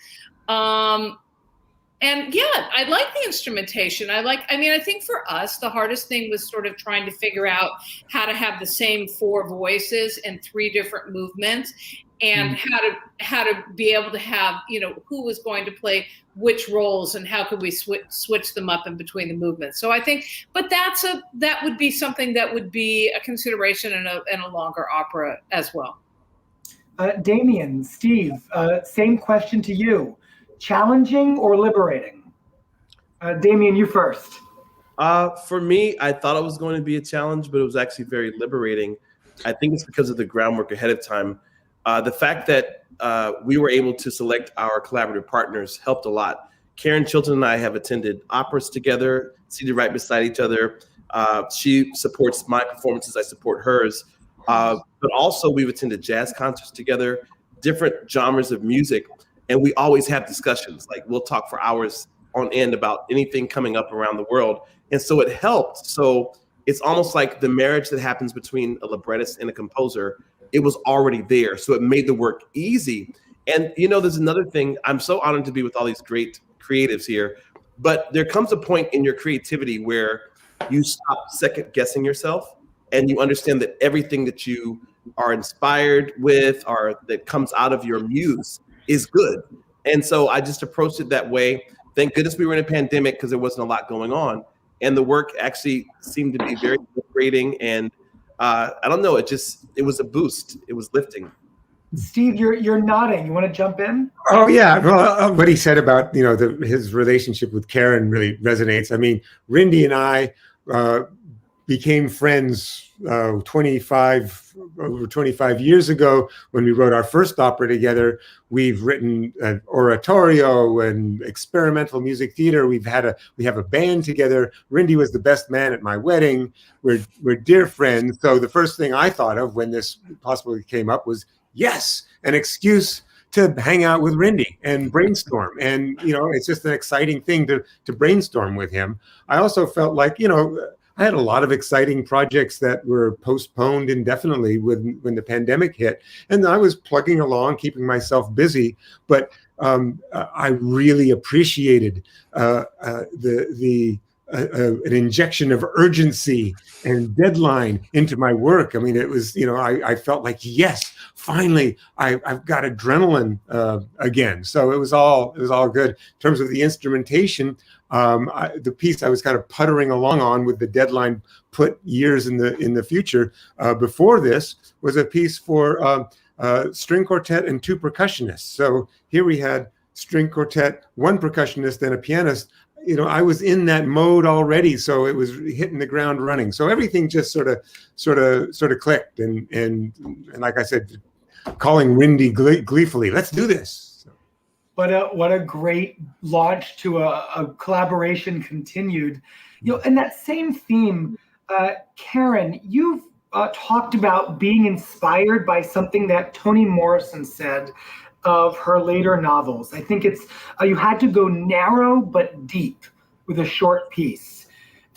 And yeah, I like the instrumentation. I think for us, the hardest thing was sort of trying to figure out how to have the same four voices in three different movements, and how to be able to have, you know, who was going to play which roles and how could we switch them up in between the movements. So I think, but that would be something that would be a consideration in a longer opera as well. Damien, Steve, same question to you. Challenging or liberating? Damien, you first. For me, I thought it was going to be a challenge, but it was actually very liberating. I think it's because of the groundwork ahead of time. The fact that we were able to select our collaborative partners helped a lot. Karen Chilton and I have attended operas together, seated right beside each other. She supports my performances, I support hers. But also we've attended jazz concerts together, different genres of music, and we always have discussions. Like we'll talk for hours on end about anything coming up around the world. And so it helped. So it's almost like the marriage that happens between a librettist and a composer, it was already there. So it made the work easy. And there's another thing. I'm so honored to be with all these great creatives here, but there comes a point in your creativity where you stop second guessing yourself and you understand that everything that you are inspired with or that comes out of your muse is good. And so I just approached it that way. Thank goodness we were in a pandemic because there wasn't a lot going on. And the work actually seemed to be very liberating. And I don't know, it was a boost. It was lifting. Steve, you're nodding. You want to jump in? Oh yeah, well, what he said about his relationship with Karen really resonates. I mean, Rinde and I became friends over 25 years ago when we wrote our first opera together. We've written an oratorio and experimental music theater. We have a band together. Rinde was the best man at my wedding. We're dear friends. So the first thing I thought of when this possibly came up was, yes, an excuse to hang out with Rinde and brainstorm. And, it's just an exciting thing to brainstorm with him. I also felt like, I had a lot of exciting projects that were postponed indefinitely when the pandemic hit. And I was plugging along, keeping myself busy. But I really appreciated an injection of urgency and deadline into my work. I mean, it was, I felt like, yes, finally, I've got adrenaline again. So it was all good. In terms of the instrumentation, the piece I was kind of puttering along on with the deadline put years in the future before this was a piece for string quartet and 2 percussionists. So here we had string quartet, 1 percussionist and a pianist. I was in that mode already, so it was hitting the ground running. So everything just sort of clicked, and like I said, calling Rinde gleefully, let's do this. What a great launch to a collaboration continued. In that same theme, Karen, you've talked about being inspired by something that Toni Morrison said of her later novels. I think it's you had to go narrow but deep with a short piece.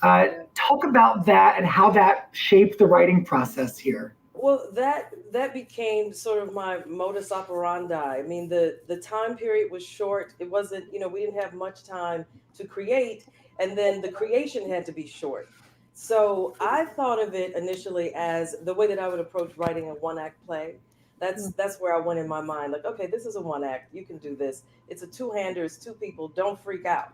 Talk about that and how that shaped the writing process here. Well, that became sort of my modus operandi. I mean, the time period was short. It wasn't, we didn't have much time to create, and then the creation had to be short. So I thought of it initially as the way that I would approach writing a 1-act play. That's where I went in my mind. Like, okay, this is a 1-act. You can do this. It's a 2-hander. It's 2 people. Don't freak out.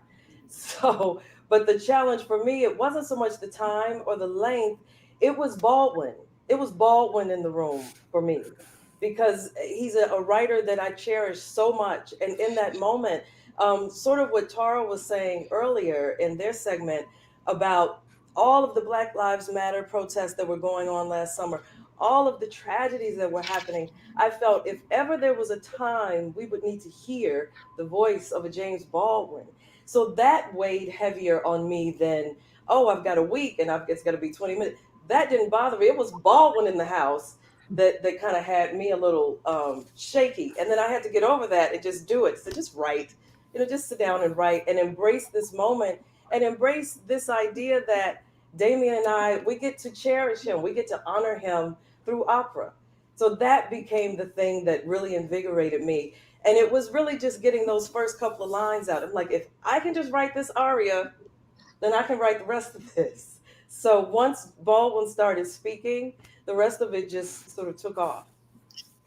So, but the challenge for me, it wasn't so much the time or the length. It was Baldwin. It was Baldwin in the room for me, because he's a writer that I cherish so much. And in that moment, sort of what Taura was saying earlier in their segment about all of the Black Lives Matter protests that were going on last summer, all of the tragedies that were happening, I felt if ever there was a time we would need to hear the voice of a James Baldwin. So that weighed heavier on me than, oh, I've got a week and it's got to be 20 minutes. That didn't bother me. It was Baldwin in the house that kind of had me a little shaky. And then I had to get over that and just do it. So just write, just sit down and write and embrace this moment and embrace this idea that Damien and I, we get to cherish him. We get to honor him through opera. So that became the thing that really invigorated me. And it was really just getting those first couple of lines out. I'm like, if I can just write this aria, then I can write the rest of this. So once Baldwin started speaking, the rest of it just sort of took off.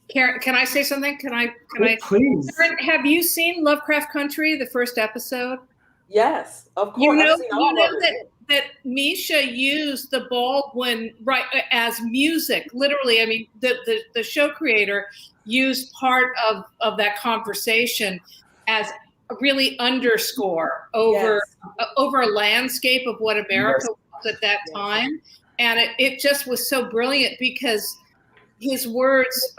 Karen, can I say something? Can I? Please. Karen, have you seen Lovecraft Country, the first episode? Yes, of course. You know that that Misha used the Baldwin as music, literally. I mean, the show creator used part of that conversation as a really underscore over a landscape of what America was at that time. And it just was so brilliant because his words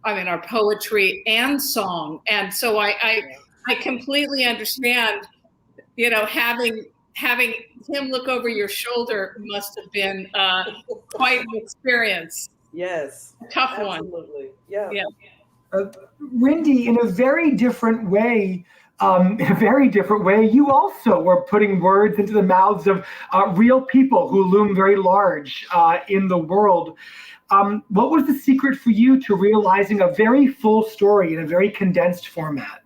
our poetry and song. And so I completely understand, having him look over your shoulder must have been quite an experience. Yes. A tough one. Absolutely. Yeah. Rinde, in a very different way, you also were putting words into the mouths of real people who loom very large in the world. What was the secret for you to realizing a very full story in a very condensed format?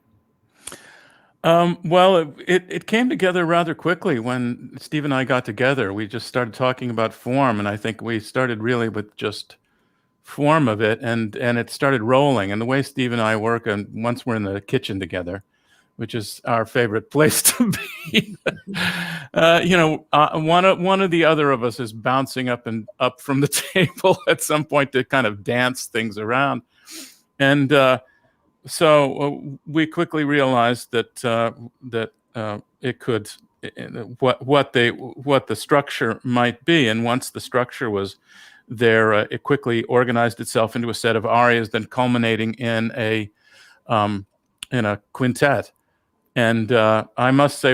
Well, it came together rather quickly when Steve and I got together. We just started talking about form, and I think we started really with just form of it, and it started rolling. And the way Steve and I work, and once we're in the kitchen together, which is our favorite place to be, one or the other of us is bouncing up from the table at some point to kind of dance things around, and so we quickly realized that it could what the structure might be, and once the structure was there, it quickly organized itself into a set of arias, then culminating in a quintet. And I must say,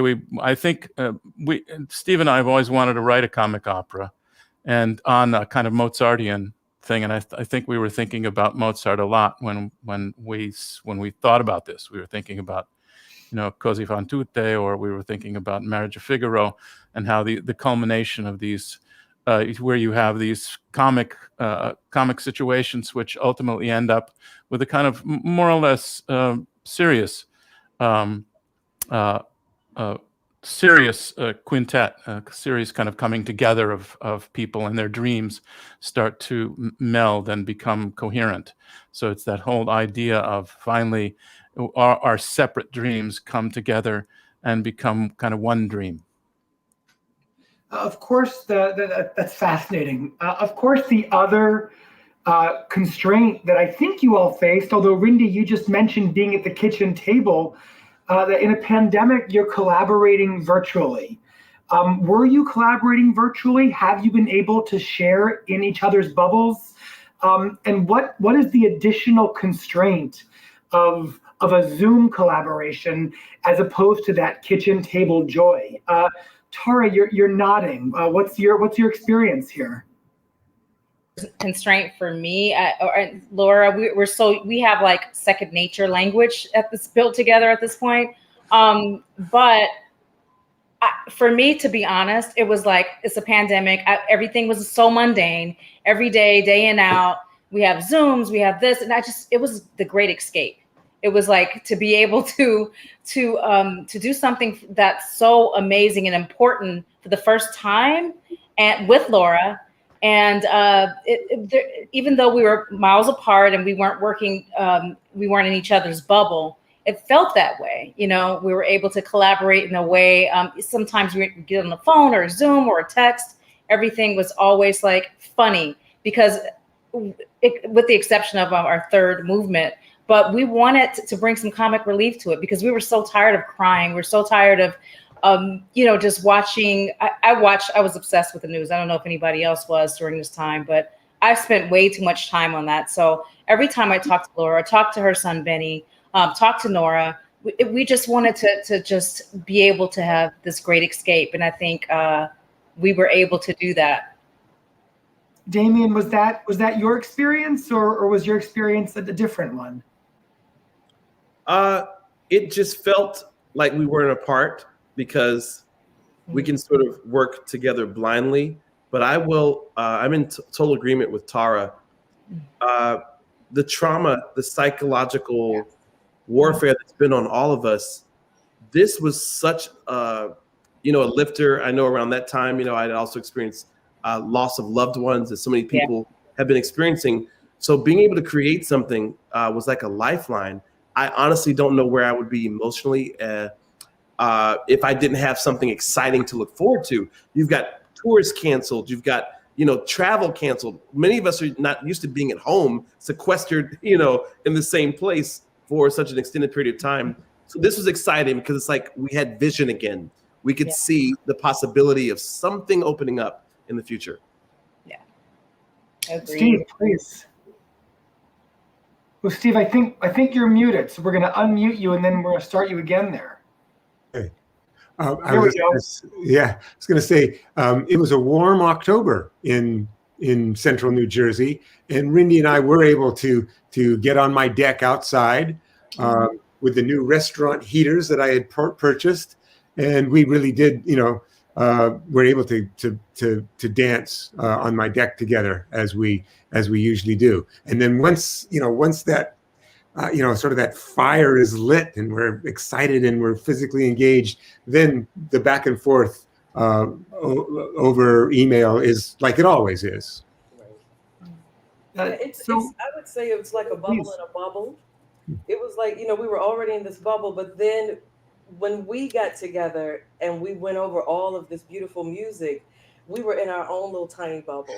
Steve and I have always wanted to write a comic opera, and on a kind of Mozartian thing. And I think we were thinking about Mozart a lot when we thought about this. We were thinking about, Così fan tutte, or we were thinking about Marriage of Figaro, and how the culmination of these, where you have these comic situations which ultimately end up with a kind of more or less serious quintet, a serious kind of coming together of people, and their dreams start to meld and become coherent. So it's that whole idea of finally our separate dreams come together and become kind of one dream. Of course, that's fascinating. Of course, the other constraint that I think you all faced, although Rinde, you just mentioned being at the kitchen table, that in a pandemic, you're collaborating virtually. Were you collaborating virtually? Have you been able to share in each other's bubbles? And what is the additional constraint of a Zoom collaboration as opposed to that kitchen table joy? Taura, you're nodding. What's your experience here? Constraint for me, or Laura, we have like second nature language built together at this point. But for me, to be honest, it was like, it's a pandemic. Everything was so mundane. Every day, day in out, we have Zooms, we have this, and it was the great escape. It was like to be able to do something that's so amazing and important for the first time, and with Laura. And even though we were miles apart and we weren't working, we weren't in each other's bubble, it felt that way. We were able to collaborate in a way. Sometimes we get on the phone or Zoom or a text. Everything was always like funny, because with the exception of our third movement, but we wanted to bring some comic relief to it, because we were so tired of crying. We're so tired of just watching. I was obsessed with the news. I don't know if anybody else was during this time, but I spent way too much time on that. So every time I talked to Laura, talked to her son, Benny, talked to Nora, we just wanted to just be able to have this great escape. And I think we were able to do that. Damien, was that your experience, or was your experience a different one? It just felt like we weren't apart, because we can sort of work together blindly. But I'm in total agreement with Taura. The trauma, the psychological warfare that's been on all of us, this was such a lifter. I know around that time, I'd also experienced loss of loved ones, as so many people have been experiencing. So being able to create something was like a lifeline. I honestly don't know where I would be emotionally if I didn't have something exciting to look forward to. You've got tours canceled. You've got, travel canceled. Many of us are not used to being at home, sequestered, in the same place for such an extended period of time. So this was exciting, because it's like we had vision again. We could see the possibility of something opening up in the future. Yeah. Agreed. Steve, please. Well, Steve, I think you're muted, so we're going to unmute you, and then we're going to start you again there. Okay. There we go. I was going to say it was a warm October in central New Jersey, and Rinde and I were able to get on my deck outside with the new restaurant heaters that I had purchased, and we really did, were able to dance on my deck together as we usually do. And then once that sort of that fire is lit and we're excited and we're physically engaged, then the back and forth over email is like it always is. I would say it's like a bubble in a bubble. It was like, we were already in this bubble, but then when we got together and we went over all of this beautiful music, we were in our own little tiny bubble,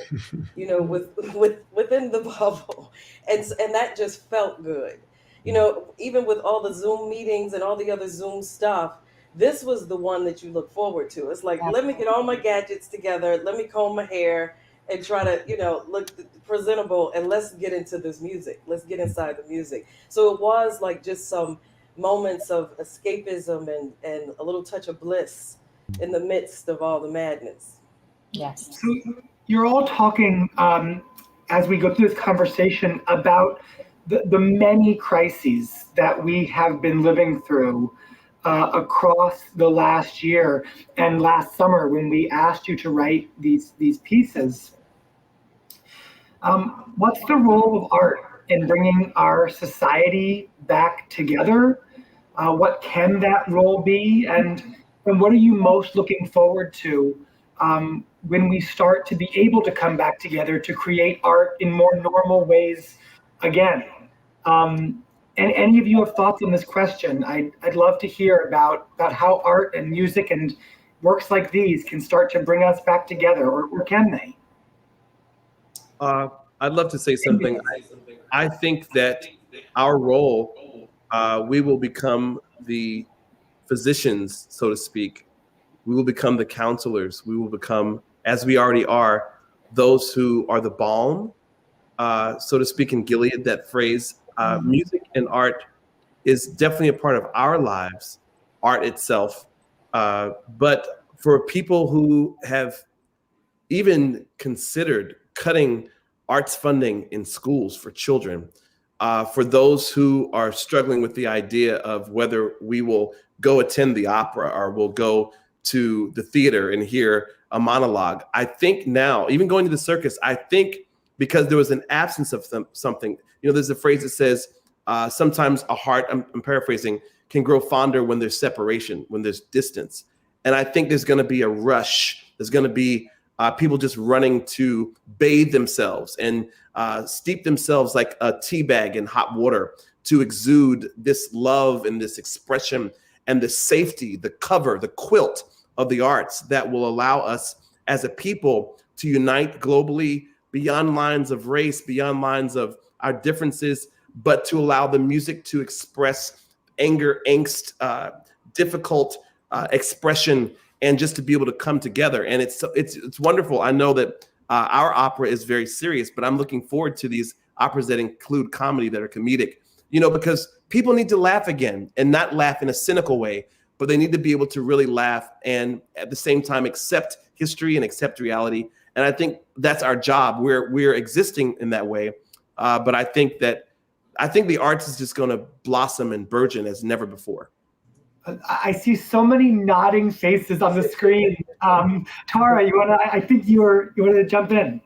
within the bubble. And that just felt good. Even with all the Zoom meetings and all the other Zoom stuff, this was the one that you look forward to. It's like, let me get all my gadgets together. Let me comb my hair and try to, look presentable, and let's get into this music. Let's get inside the music. So it was like just some moments of escapism and a little touch of bliss in the midst of all the madness. Yes. So you're all talking as we go through this conversation about the many crises that we have been living through across the last year and last summer when we asked you to write these pieces. What's the role of art in bringing our society back together? What can that role be? And what are you most looking forward to when we start to be able to come back together to create art in more normal ways again? And any of you have thoughts on this question? I'd love to hear about how art and music and works like these can start to bring us back together, or can they? I'd love to say something. I think that our role, we will become the physicians, so to speak. We will become the counselors. We will become, as we already are, those who are the balm, so to speak, in Gilead, that phrase. Music and art is definitely a part of our lives, art itself. But for people who have even considered cutting arts funding in schools for children, for those who are struggling with the idea of whether we will go attend the opera or we'll go to the theater and hear a monologue, I think now, even going to the circus, I think because there was an absence of something, there's a phrase that says, sometimes a heart, I'm paraphrasing, can grow fonder when there's separation, when there's distance. And I think there's going to be a rush. There's going to be people just running to bathe themselves and steep themselves like a tea bag in hot water to exude this love and this expression and the safety, the cover, the quilt of the arts that will allow us as a people to unite globally beyond lines of race, beyond lines of our differences, but to allow the music to express anger, angst, difficult expression, and just to be able to come together. And it's wonderful. I know that our opera is very serious, but I'm looking forward to these operas that include comedy, that are comedic, because people need to laugh again, and not laugh in a cynical way, but they need to be able to really laugh and at the same time accept history and accept reality. And I think that's our job. We're existing in that way. But I think the arts is just going to blossom and burgeon as never before. I see so many nodding faces on the screen. Taura, I think you wanted to jump in.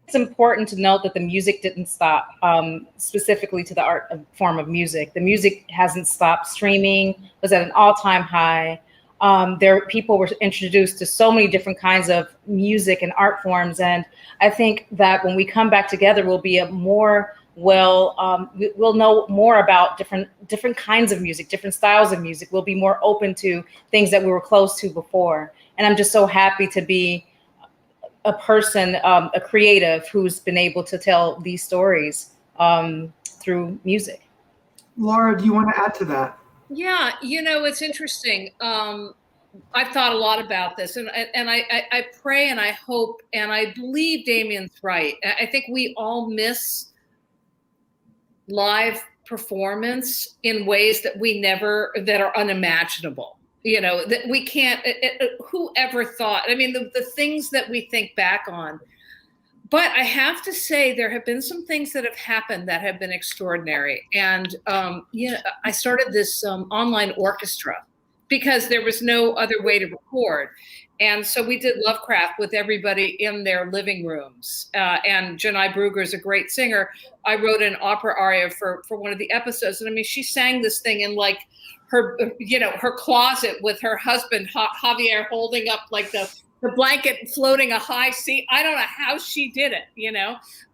It's important to note that the music didn't stop, specifically to the art form of music. The music hasn't stopped. Streaming was at an all-time high. People were introduced to so many different kinds of music and art forms. And I think that when we come back together, we'll be we'll know more about different kinds of music, different styles of music. We'll be more open to things that we were closed to before. And I'm just so happy to be a person, a creative who's been able to tell these stories through music. Laura, do you want to add to that? Yeah, it's interesting. I've thought a lot about this, and I pray and I hope and I believe Damien's right. I think we all miss live performance in ways that are unimaginable. That we can't, whoever thought, I mean, the things that we think back on. But I have to say, there have been some things that have happened that have been extraordinary. And I started this online orchestra because there was no other way to record. And so we did Lovecraft with everybody in their living rooms. And Janai Brugger is a great singer. I wrote an opera aria for one of the episodes. And I mean, she sang this thing in like her closet with her husband, Javier, holding up like the blanket floating a high sea. I don't know how she did it,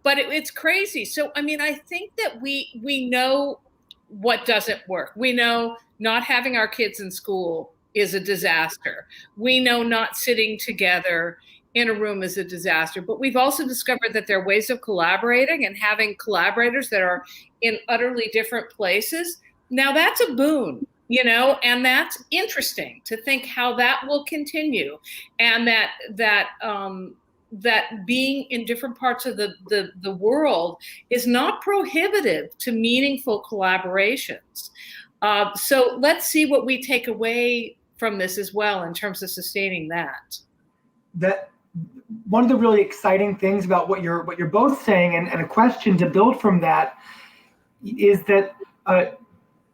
but it's crazy. So, I mean, I think that we know what doesn't work. We know not having our kids in school is a disaster. We know not sitting together in a room is a disaster, but we've also discovered that there are ways of collaborating and having collaborators that are in utterly different places. Now that's a boon. And that's interesting to think how that will continue, and that being in different parts of the world is not prohibitive to meaningful collaborations. So let's see what we take away from this as well in terms of sustaining that. That one of the really exciting things about what you're both saying, and a question to build from that, is that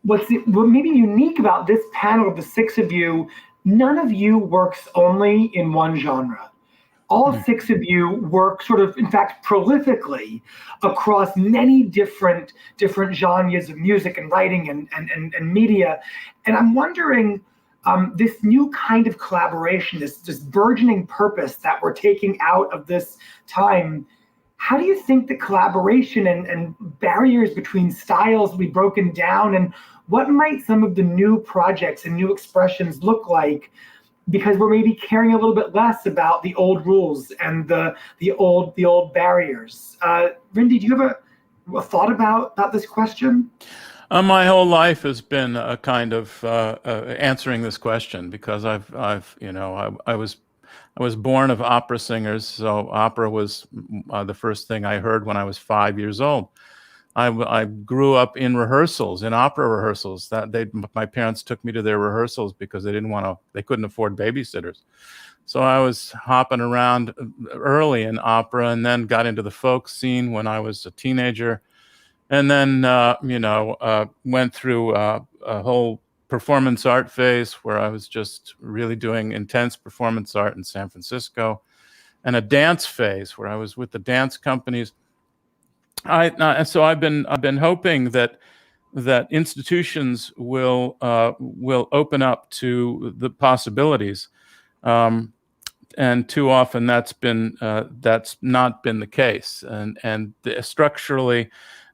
what may be unique about this panel of the six of you, none of you works only in one genre. All six of you work sort of, in fact, prolifically across many different genres of music and writing and media. And I'm wondering, this new kind of collaboration, this burgeoning purpose that we're taking out of this time, how do you think the collaboration and barriers between styles will be broken down, and what might some of the new projects and new expressions look like? Because we're maybe caring a little bit less about the old rules and the old barriers. Rinde, do you have a thought about this question? My whole life has been a kind of answering this question, because I was born of opera singers, so opera was the first thing I heard when I was 5 years old. I grew up in rehearsals, in opera rehearsals. My parents took me to their rehearsals because they couldn't afford babysitters. So I was hopping around early in opera, and then got into the folk scene when I was a teenager, and then went through a whole performance art phase where I was just really doing intense performance art in San Francisco, and a dance phase where I was with the dance companies. So I've been hoping that institutions will open up to the possibilities, and too often that's not been the case, and structurally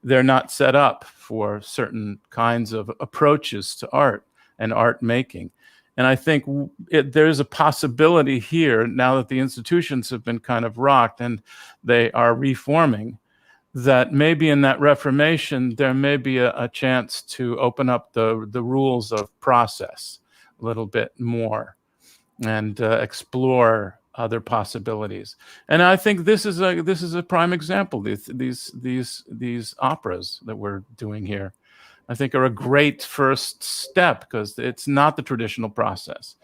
they're not set up for certain kinds of approaches to art and art making. And I think there's a possibility here, now that the institutions have been kind of rocked and they are reforming, that maybe in that reformation, there may be a chance to open up the rules of process a little bit more and explore other possibilities. And I think this is a prime example. These operas that we're doing here, I think, are a great first step, because it's not the traditional process,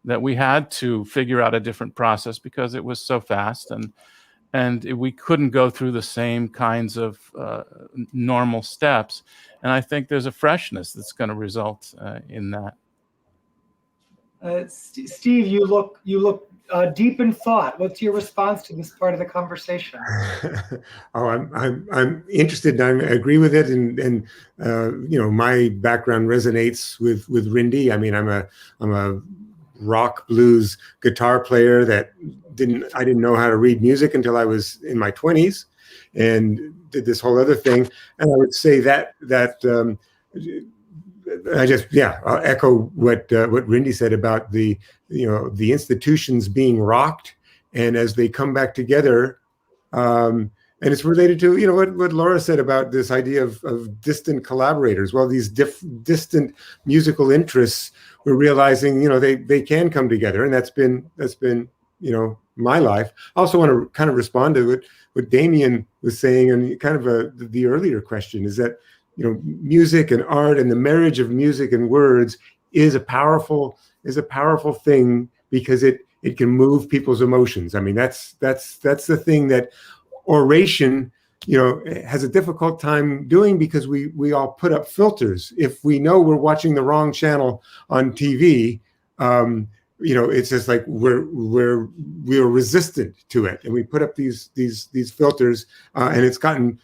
that we had to figure out a different process because it was so fast, and we couldn't go through the same kinds of normal steps. And I think there's a freshness that's going to result in that. Steve, you look deep in thought. What's your response to this part of the conversation? I'm interested, and I agree with it, and my background resonates with Rinde. I mean, I'm a rock blues guitar player that I didn't know how to read music until I was in my 20s, and did this whole other thing. And I would say that I'll echo what Rinde said about the institutions being rocked, and as they come back together, and it's related to what Laura said about this idea of distant collaborators. Well, these distant musical interests, we're realizing they can come together, and that's been my life. I also want to kind of respond to what Damien was saying, and kind of the earlier question is that music and art and the marriage of music and words is a powerful thing, because it can move people's emotions. I mean, that's the thing that oration, has a difficult time doing, because we all put up filters. If we know we're watching the wrong channel on TV, it's just like we're resistant to it, and we put up these filters, and it's gotten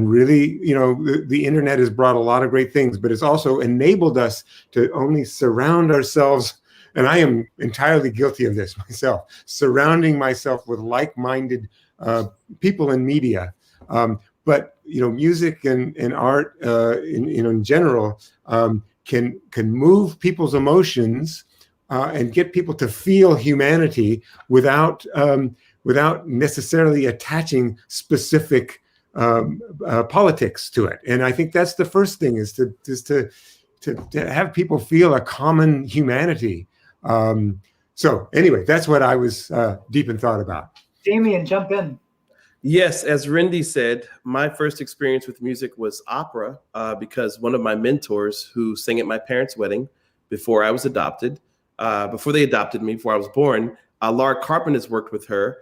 really, the internet has brought a lot of great things, but it's also enabled us to only surround ourselves. And I am entirely guilty of this myself, surrounding myself with like-minded people in media. But music and art, in general, can move people's emotions and get people to feel humanity without necessarily attaching specific politics to it. And I think that's the first thing, is to have people feel a common humanity. So anyway, that's what I was deep in thought about. Damien, jump in. Yes, as Rinde said, my first experience with music was opera, because one of my mentors, who sang at my parents' wedding before I was adopted, before they adopted me, before I was born, Laura Karpman has worked with her.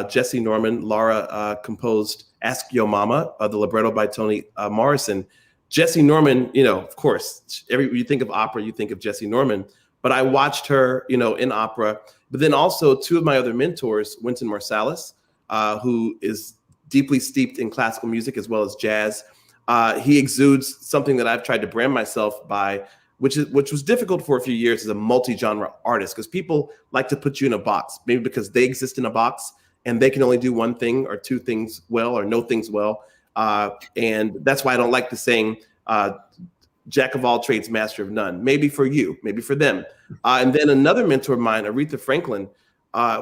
Jesse Norman, Laura composed Ask Yo Mama, the libretto by Toni Morrison. Jesse Norman, of course, when you think of opera, you think of Jesse Norman. But I watched her, in opera. But then also two of my other mentors, Wynton Marsalis, who is deeply steeped in classical music as well as jazz. He exudes something that I've tried to brand myself by, which was difficult for a few years as a multi-genre artist, because people like to put you in a box, maybe because they exist in a box and they can only do one thing or two things well or no things well. And that's why I don't like the saying, jack of all trades, master of none. Maybe for you, maybe for them. And then another mentor of mine, Aretha Franklin,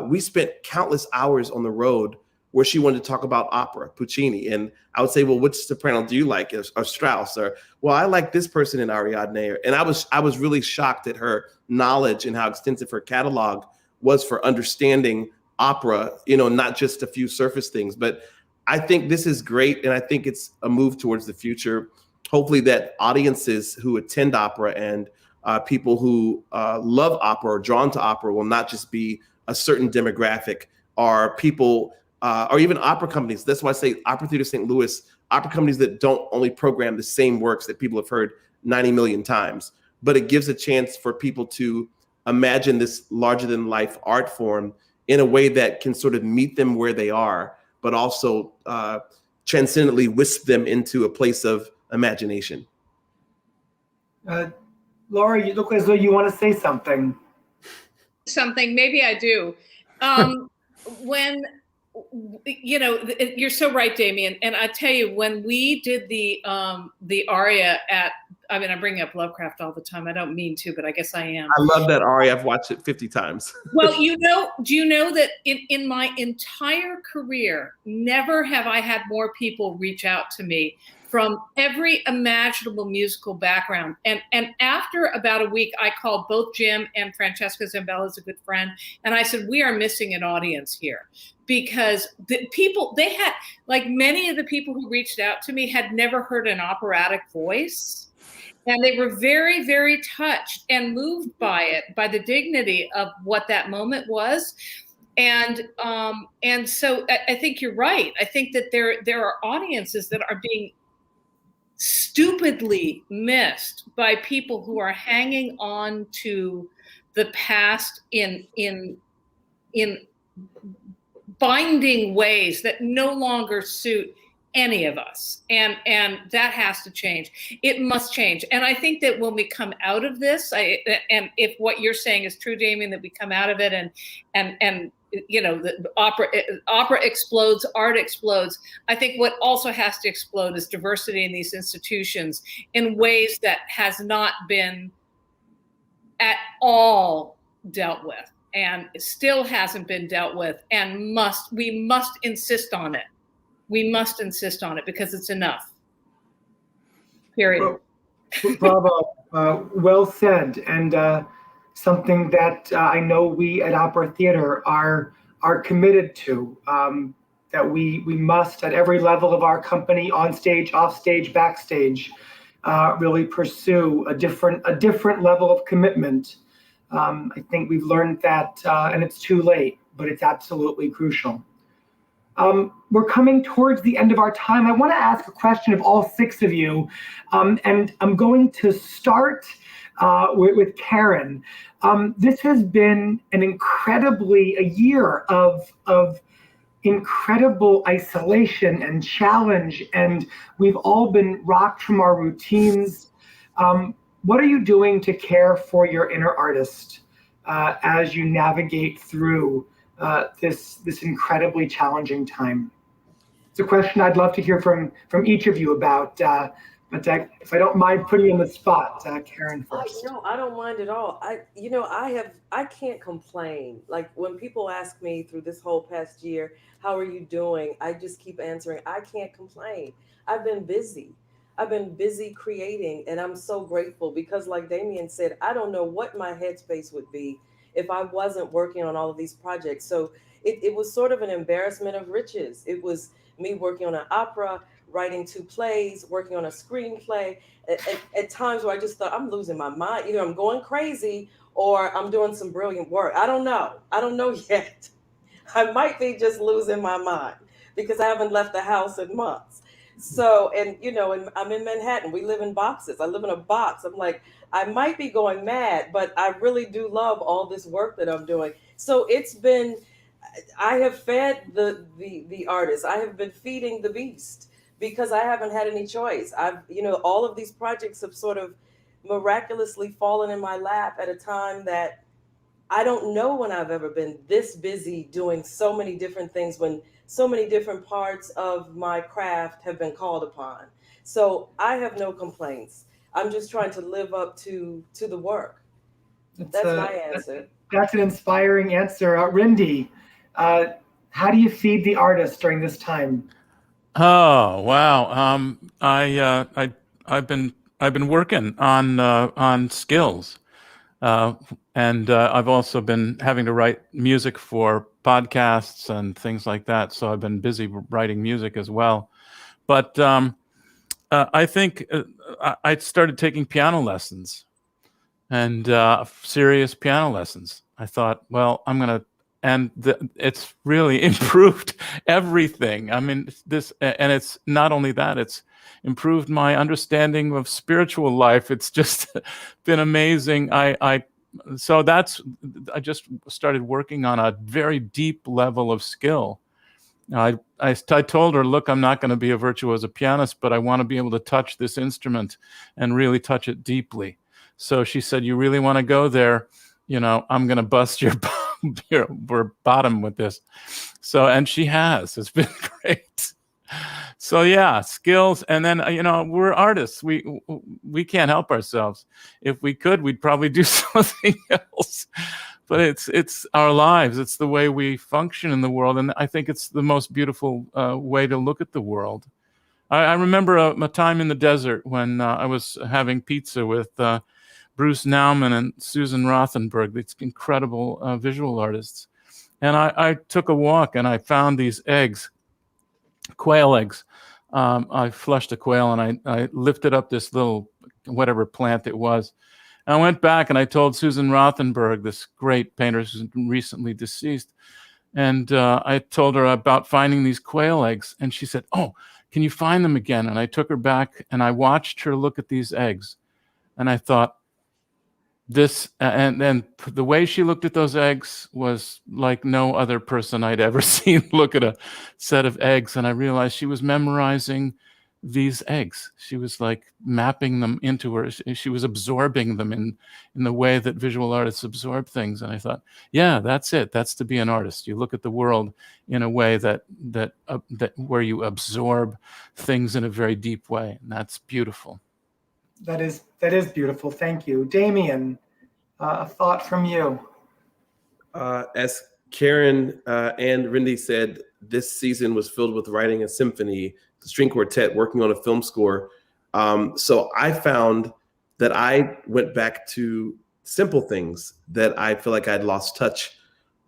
we spent countless hours on the road where she wanted to talk about opera, Puccini. And I would say, well, which soprano do you like? Or Strauss? Or, well, I like this person in Ariadne. And I was really shocked at her knowledge and how extensive her catalog was for understanding opera, not just a few surface things. But I think this is great. And I think it's a move towards the future. Hopefully that audiences who attend opera and people who love opera or drawn to opera will not just be a certain demographic, or people, or even opera companies. That's why I say Opera Theater St. Louis, opera companies that don't only program the same works that people have heard 90 million times, but it gives a chance for people to imagine this larger than life art form in a way that can sort of meet them where they are, but also transcendently whisk them into a place of imagination. Laura, you look as though you want to say something. Maybe I do. When you're so right, Damien. And I tell you, when we did the aria I'm bringing up Lovecraft all the time. I don't mean to, but I guess I am. I love that aria. I've watched it 50 times. Well, do you know that in my entire career, never have I had more people reach out to me from every imaginable musical background. And after about a week, I called both Jim and Francesca Zambella, is a good friend. And I said, we are missing an audience here, because the people, they had, like many of the people who reached out to me had never heard an operatic voice. And they were very, very touched and moved by it, by the dignity of what that moment was. And so I think you're right. I think that there are audiences that are being stupidly missed by people who are hanging on to the past in binding ways that no longer suit any of us, and that has to change. It must change. And I think that when we come out of this, and if what you're saying is true, Damien, that we come out of it and the opera explodes, art explodes. I think what also has to explode is diversity in these institutions in ways that has not been at all dealt with, and still hasn't been dealt with, and we must insist on it. We must insist on it, because it's enough. Period. Bravo. Well said. And something that I know we at Opera Theater are committed to. that we must, at every level of our company, on stage, off stage, backstage, really pursue a different level of commitment. I think we've learned that, and it's too late, but it's absolutely crucial. We're coming towards the end of our time. I want to ask a question of all six of you, and I'm going to start with Karen. This has been a year of incredible isolation and challenge, and we've all been rocked from our routines. What are you doing to care for your inner artist as you navigate through this incredibly challenging time? It's a question I'd love to hear from each of you about, but if I don't mind putting you on the spot, Karen first. No, I don't mind at all. I can't complain. Like when people ask me through this whole past year, how are you doing? I just keep answering, I can't complain. I've been busy. I've been busy creating, and I'm so grateful because, like Damien said, I don't know what my headspace would be if I wasn't working on all of these projects. So it was sort of an embarrassment of riches. It was me working on an opera, writing 2 plays, working on a screenplay, at times where I just thought I'm losing my mind. Either I'm going crazy or I'm doing some brilliant work. I don't know yet. I might be just losing my mind because I haven't left the house in months. So, and I'm in Manhattan. We live in boxes. I live in a box. I'm like, I might be going mad, but I really do love all this work that I'm doing. So I have fed the artist. I have been feeding the beast because I haven't had any choice. All of these projects have sort of miraculously fallen in my lap at a time that I don't know when I've ever been this busy doing so many different things, when so many different parts of my craft have been called upon. So I have no complaints. I'm just trying to live up to the work. That's my answer. That's an inspiring answer. Rinde, how do you feed the artist during this time? Oh wow! I've been working on skills, and I've also been having to write music for podcasts and things like that. So I've been busy writing music as well. But I think I started taking piano lessons, and serious piano lessons. I thought, well, I'm gonna. And it's really improved everything. I mean, and it's not only that, it's improved my understanding of spiritual life. It's just been amazing. I just started working on a very deep level of skill. I told her, look, I'm not going to be a virtuoso pianist, but I want to be able to touch this instrument and really touch it deeply. So she said, you really want to go there? I'm going to bust your bottom with this. So, and she has. It's been great. So yeah, skills, and then we're artists. We can't help ourselves. If we could, we'd probably do something else. But it's our lives. It's the way we function in the world, and I think it's the most beautiful way to look at the world. I remember a time in the desert when I was having pizza with Bruce Nauman and Susan Rothenberg, these incredible visual artists. And I took a walk and I found these eggs, quail eggs. I flushed a quail and I lifted up this little, whatever plant it was. And I went back and I told Susan Rothenberg, this great painter who's recently deceased, and I told her about finding these quail eggs. And she said, oh, can you find them again? And I took her back and I watched her look at these eggs. And I thought, and then the way she looked at those eggs was like no other person I'd ever seen look at a set of eggs. And I realized she was memorizing these eggs. She was like mapping them into her. She was absorbing them in the way that visual artists absorb things. And I thought, yeah, that's it. That's to be an artist. You look at the world in a way that where you absorb things in a very deep way. And that's beautiful. That is beautiful. Thank you. Damien, a thought from you. As Karen and Rinde said, this season was filled with writing a symphony, the string quartet, working on a film score. So I found that I went back to simple things that I feel like I'd lost touch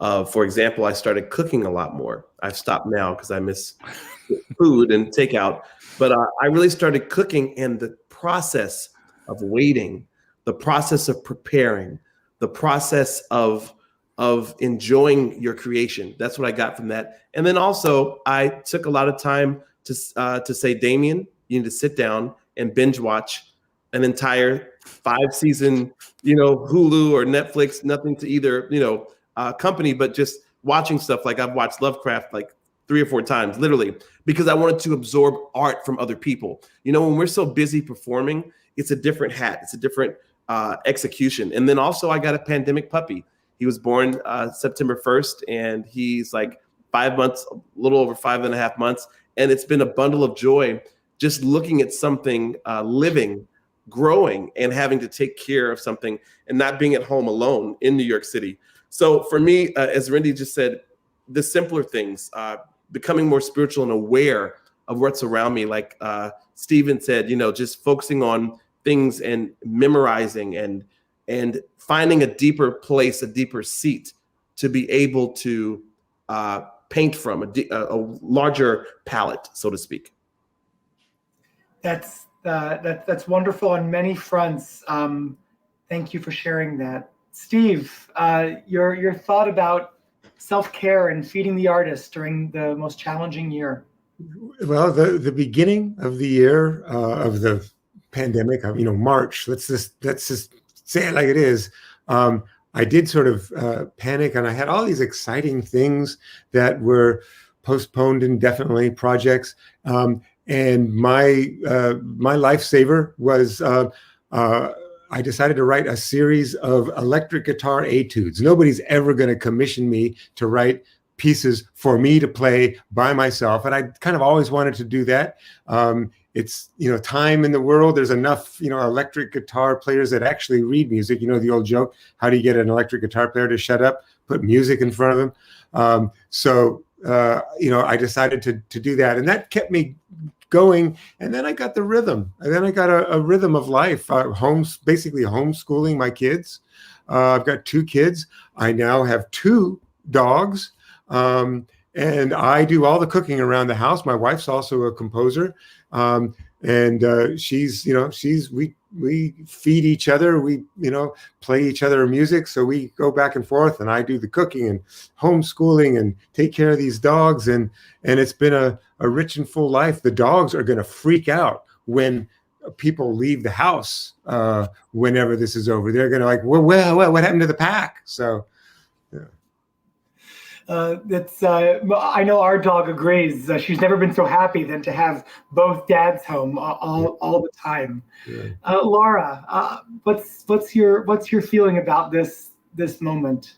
For example, I started cooking a lot more. I've stopped now because I miss food and takeout. But I really started cooking, and the process of waiting, the process of preparing, the process of enjoying your creation. That's what I got from that. And then also, I took a lot of time to say, Damien, you need to sit down and binge watch an entire 5-season, Hulu or Netflix, nothing to either, company, but just watching stuff. Like I've watched Lovecraft like 3 or 4 times, literally, because I wanted to absorb art from other people. When we're so busy performing, it's a different hat. It's a different execution. And then also I got a pandemic puppy. He was born September 1st, and he's like 5 months, a little over 5.5 months. And it's been a bundle of joy just looking at something living, growing, and having to take care of something and not being at home alone in New York City. So for me, as Rinde just said, the simpler things, becoming more spiritual and aware of what's around me. Like Stephen said, just focusing on things and memorizing and finding a deeper place, a deeper seat to be able to paint from, a larger palette, so to speak. That's wonderful on many fronts. Thank you for sharing that. Steve, your thought about self-care and feeding the artist during the most challenging year. Well, the beginning of the year of the pandemic, March. Let's just say it like it is. I did sort of panic, and I had all these exciting things that were postponed indefinitely, projects. And my lifesaver was I decided to write a series of electric guitar etudes. Nobody's ever going to commission me to write pieces for me to play by myself, and I kind of always wanted to do that. It's time in the world. There's enough electric guitar players that actually read music. The old joke: how do you get an electric guitar player to shut up? Put music in front of them. I decided to do that, and that kept me going. And then I got the rhythm, and then I got a rhythm of life. Basically homeschooling my kids. I've got 2 kids. I now have 2 dogs. And I do all the cooking around the house. My wife's also a composer. We feed each other. We, play each other music. So we go back and forth, and I do the cooking and homeschooling and take care of these dogs. And it's been a rich and full life. The dogs are going to freak out when people leave the house, whenever this is over. They're going to well, what happened to the pack? So, yeah. I know our dog agrees. She's never been so happy than to have both dads home all the time. Yeah. Laura, what's your feeling about this moment?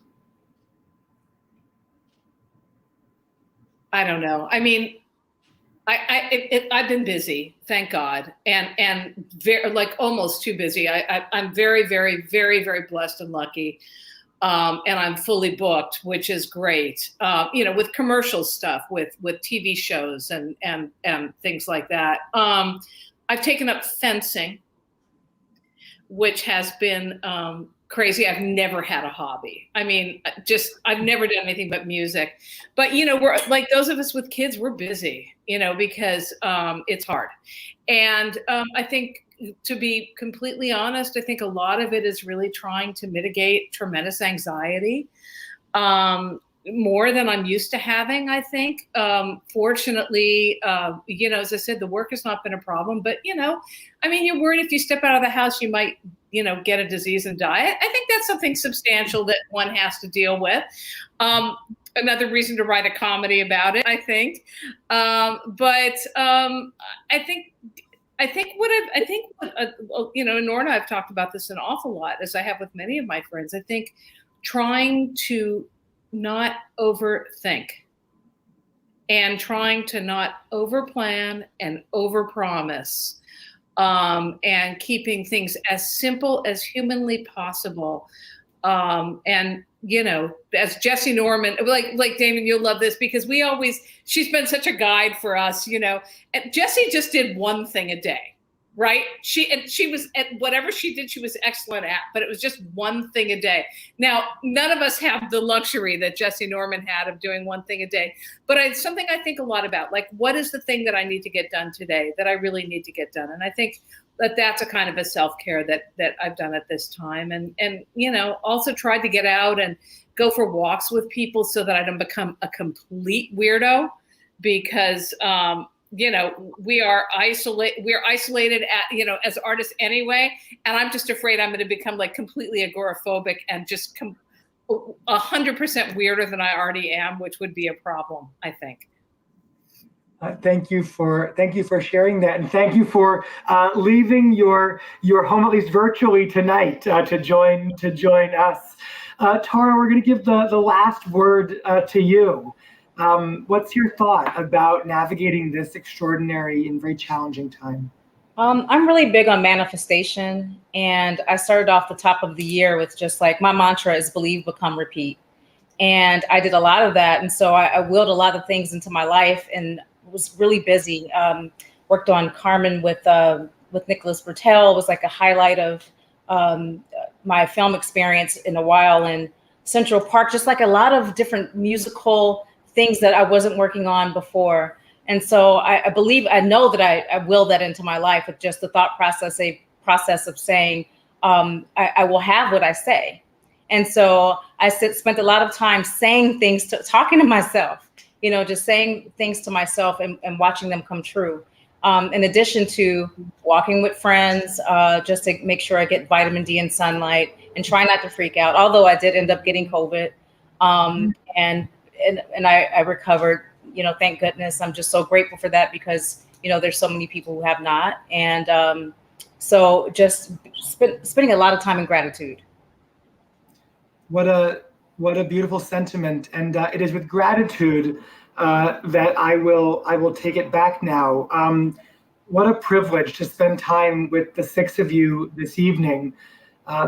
I don't know. I mean, I've been busy, thank God, and very, almost too busy. I'm very, very, very, very blessed and lucky. And I'm fully booked, which is great. With commercial stuff, with TV shows and things like that. I've taken up fencing, which has been crazy. I've never had a hobby. I mean, I've never done anything but music. But we're like those of us with kids. We're busy, because it's hard. And I think, to be completely honest, I think a lot of it is really trying to mitigate tremendous anxiety, more than I'm used to having, I think. Fortunately, as I said, the work has not been a problem, but, you're worried if you step out of the house, you might, get a disease and die. I think that's something substantial that one has to deal with. Another reason to write a comedy about it, I think. I think Nora and I have talked about this an awful lot, as I have with many of my friends. I think trying to not overthink and trying to not overplan and overpromise, and keeping things as simple as humanly possible. As Jesse Norman, like Damien, you'll love this, because she's been such a guide for us, and Jesse just did one thing a day. right? She was at whatever she did, she was excellent at, but it was just one thing a day. Now, none of us have the luxury that Jesse Norman had of doing one thing a day, but it's something I think a lot about, like, what is the thing that I need to get done today that I really need to get done? And I think that's a kind of a self-care that I've done at this time. And, you know, also tried to get out and go for walks with people so that I don't become a complete weirdo, because, you know, we're isolated at, you know, as artists anyway. And I'm just afraid I'm going to become like completely agoraphobic and just 100% weirder than I already am, which would be a problem, I think. Thank you for sharing that, and thank you for leaving your home, at least virtually, tonight to join us. Taura, we're going to give the last word to you. What's your thought about navigating this extraordinary and very challenging time? I'm really big on manifestation, and I started off the top of the year with just like, my mantra is believe, become, repeat. And I did a lot of that. And so I willed a lot of things into my life and was really busy. Worked on Karpman with Nicholas Bertel, was like a highlight of my film experience in a while in Central Park, just like a lot of different musical things that I wasn't working on before. And so I believe, I know that I will that into my life with just the thought process of saying, I will have what I say. And so I spent a lot of time saying things, talking to myself, you know, just saying things to myself and watching them come true. In addition to walking with friends, just to make sure I get vitamin D and sunlight and try not to freak out. Although I did end up getting COVID, and I recovered, you know, thank goodness. I'm just so grateful for that, because, you know, there's so many people who have not. And so just spending a lot of time in gratitude. What a beautiful sentiment. And it is with gratitude that I will take it back now. What a privilege to spend time with the six of you this evening.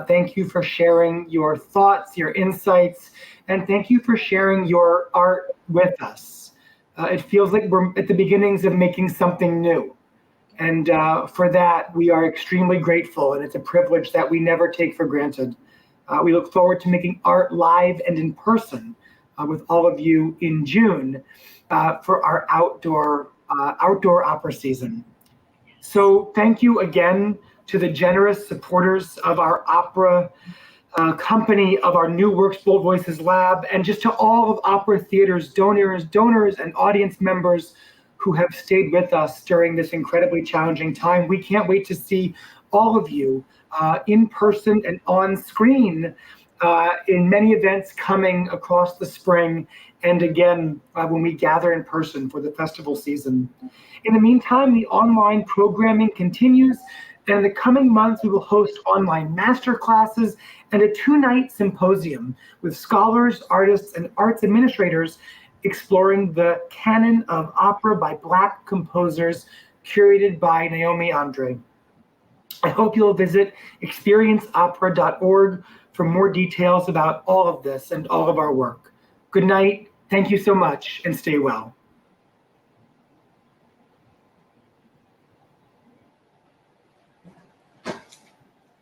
Thank you for sharing your thoughts, your insights, and thank you for sharing your art with us. It feels like we're at the beginnings of making something new. And for that, we are extremely grateful, and it's a privilege that we never take for granted. We look forward to making art live and in person with all of you in June for our outdoor opera season. So thank you again to the generous supporters of our opera company, of our New Works Bold Voices Lab, and just to all of Opera Theater's donors and audience members who have stayed with us during this incredibly challenging time. We can't wait to see all of you in person and on screen in many events coming across the spring, and again when we gather in person for the festival season. In the meantime, the online programming continues, and in the coming months we will host online master classes and a 2-night symposium with scholars, artists, and arts administrators exploring the canon of opera by Black composers, curated by Naomi Andre. I hope you'll visit experienceopera.org for more details about all of this and all of our work. Good night, thank you so much, and stay well.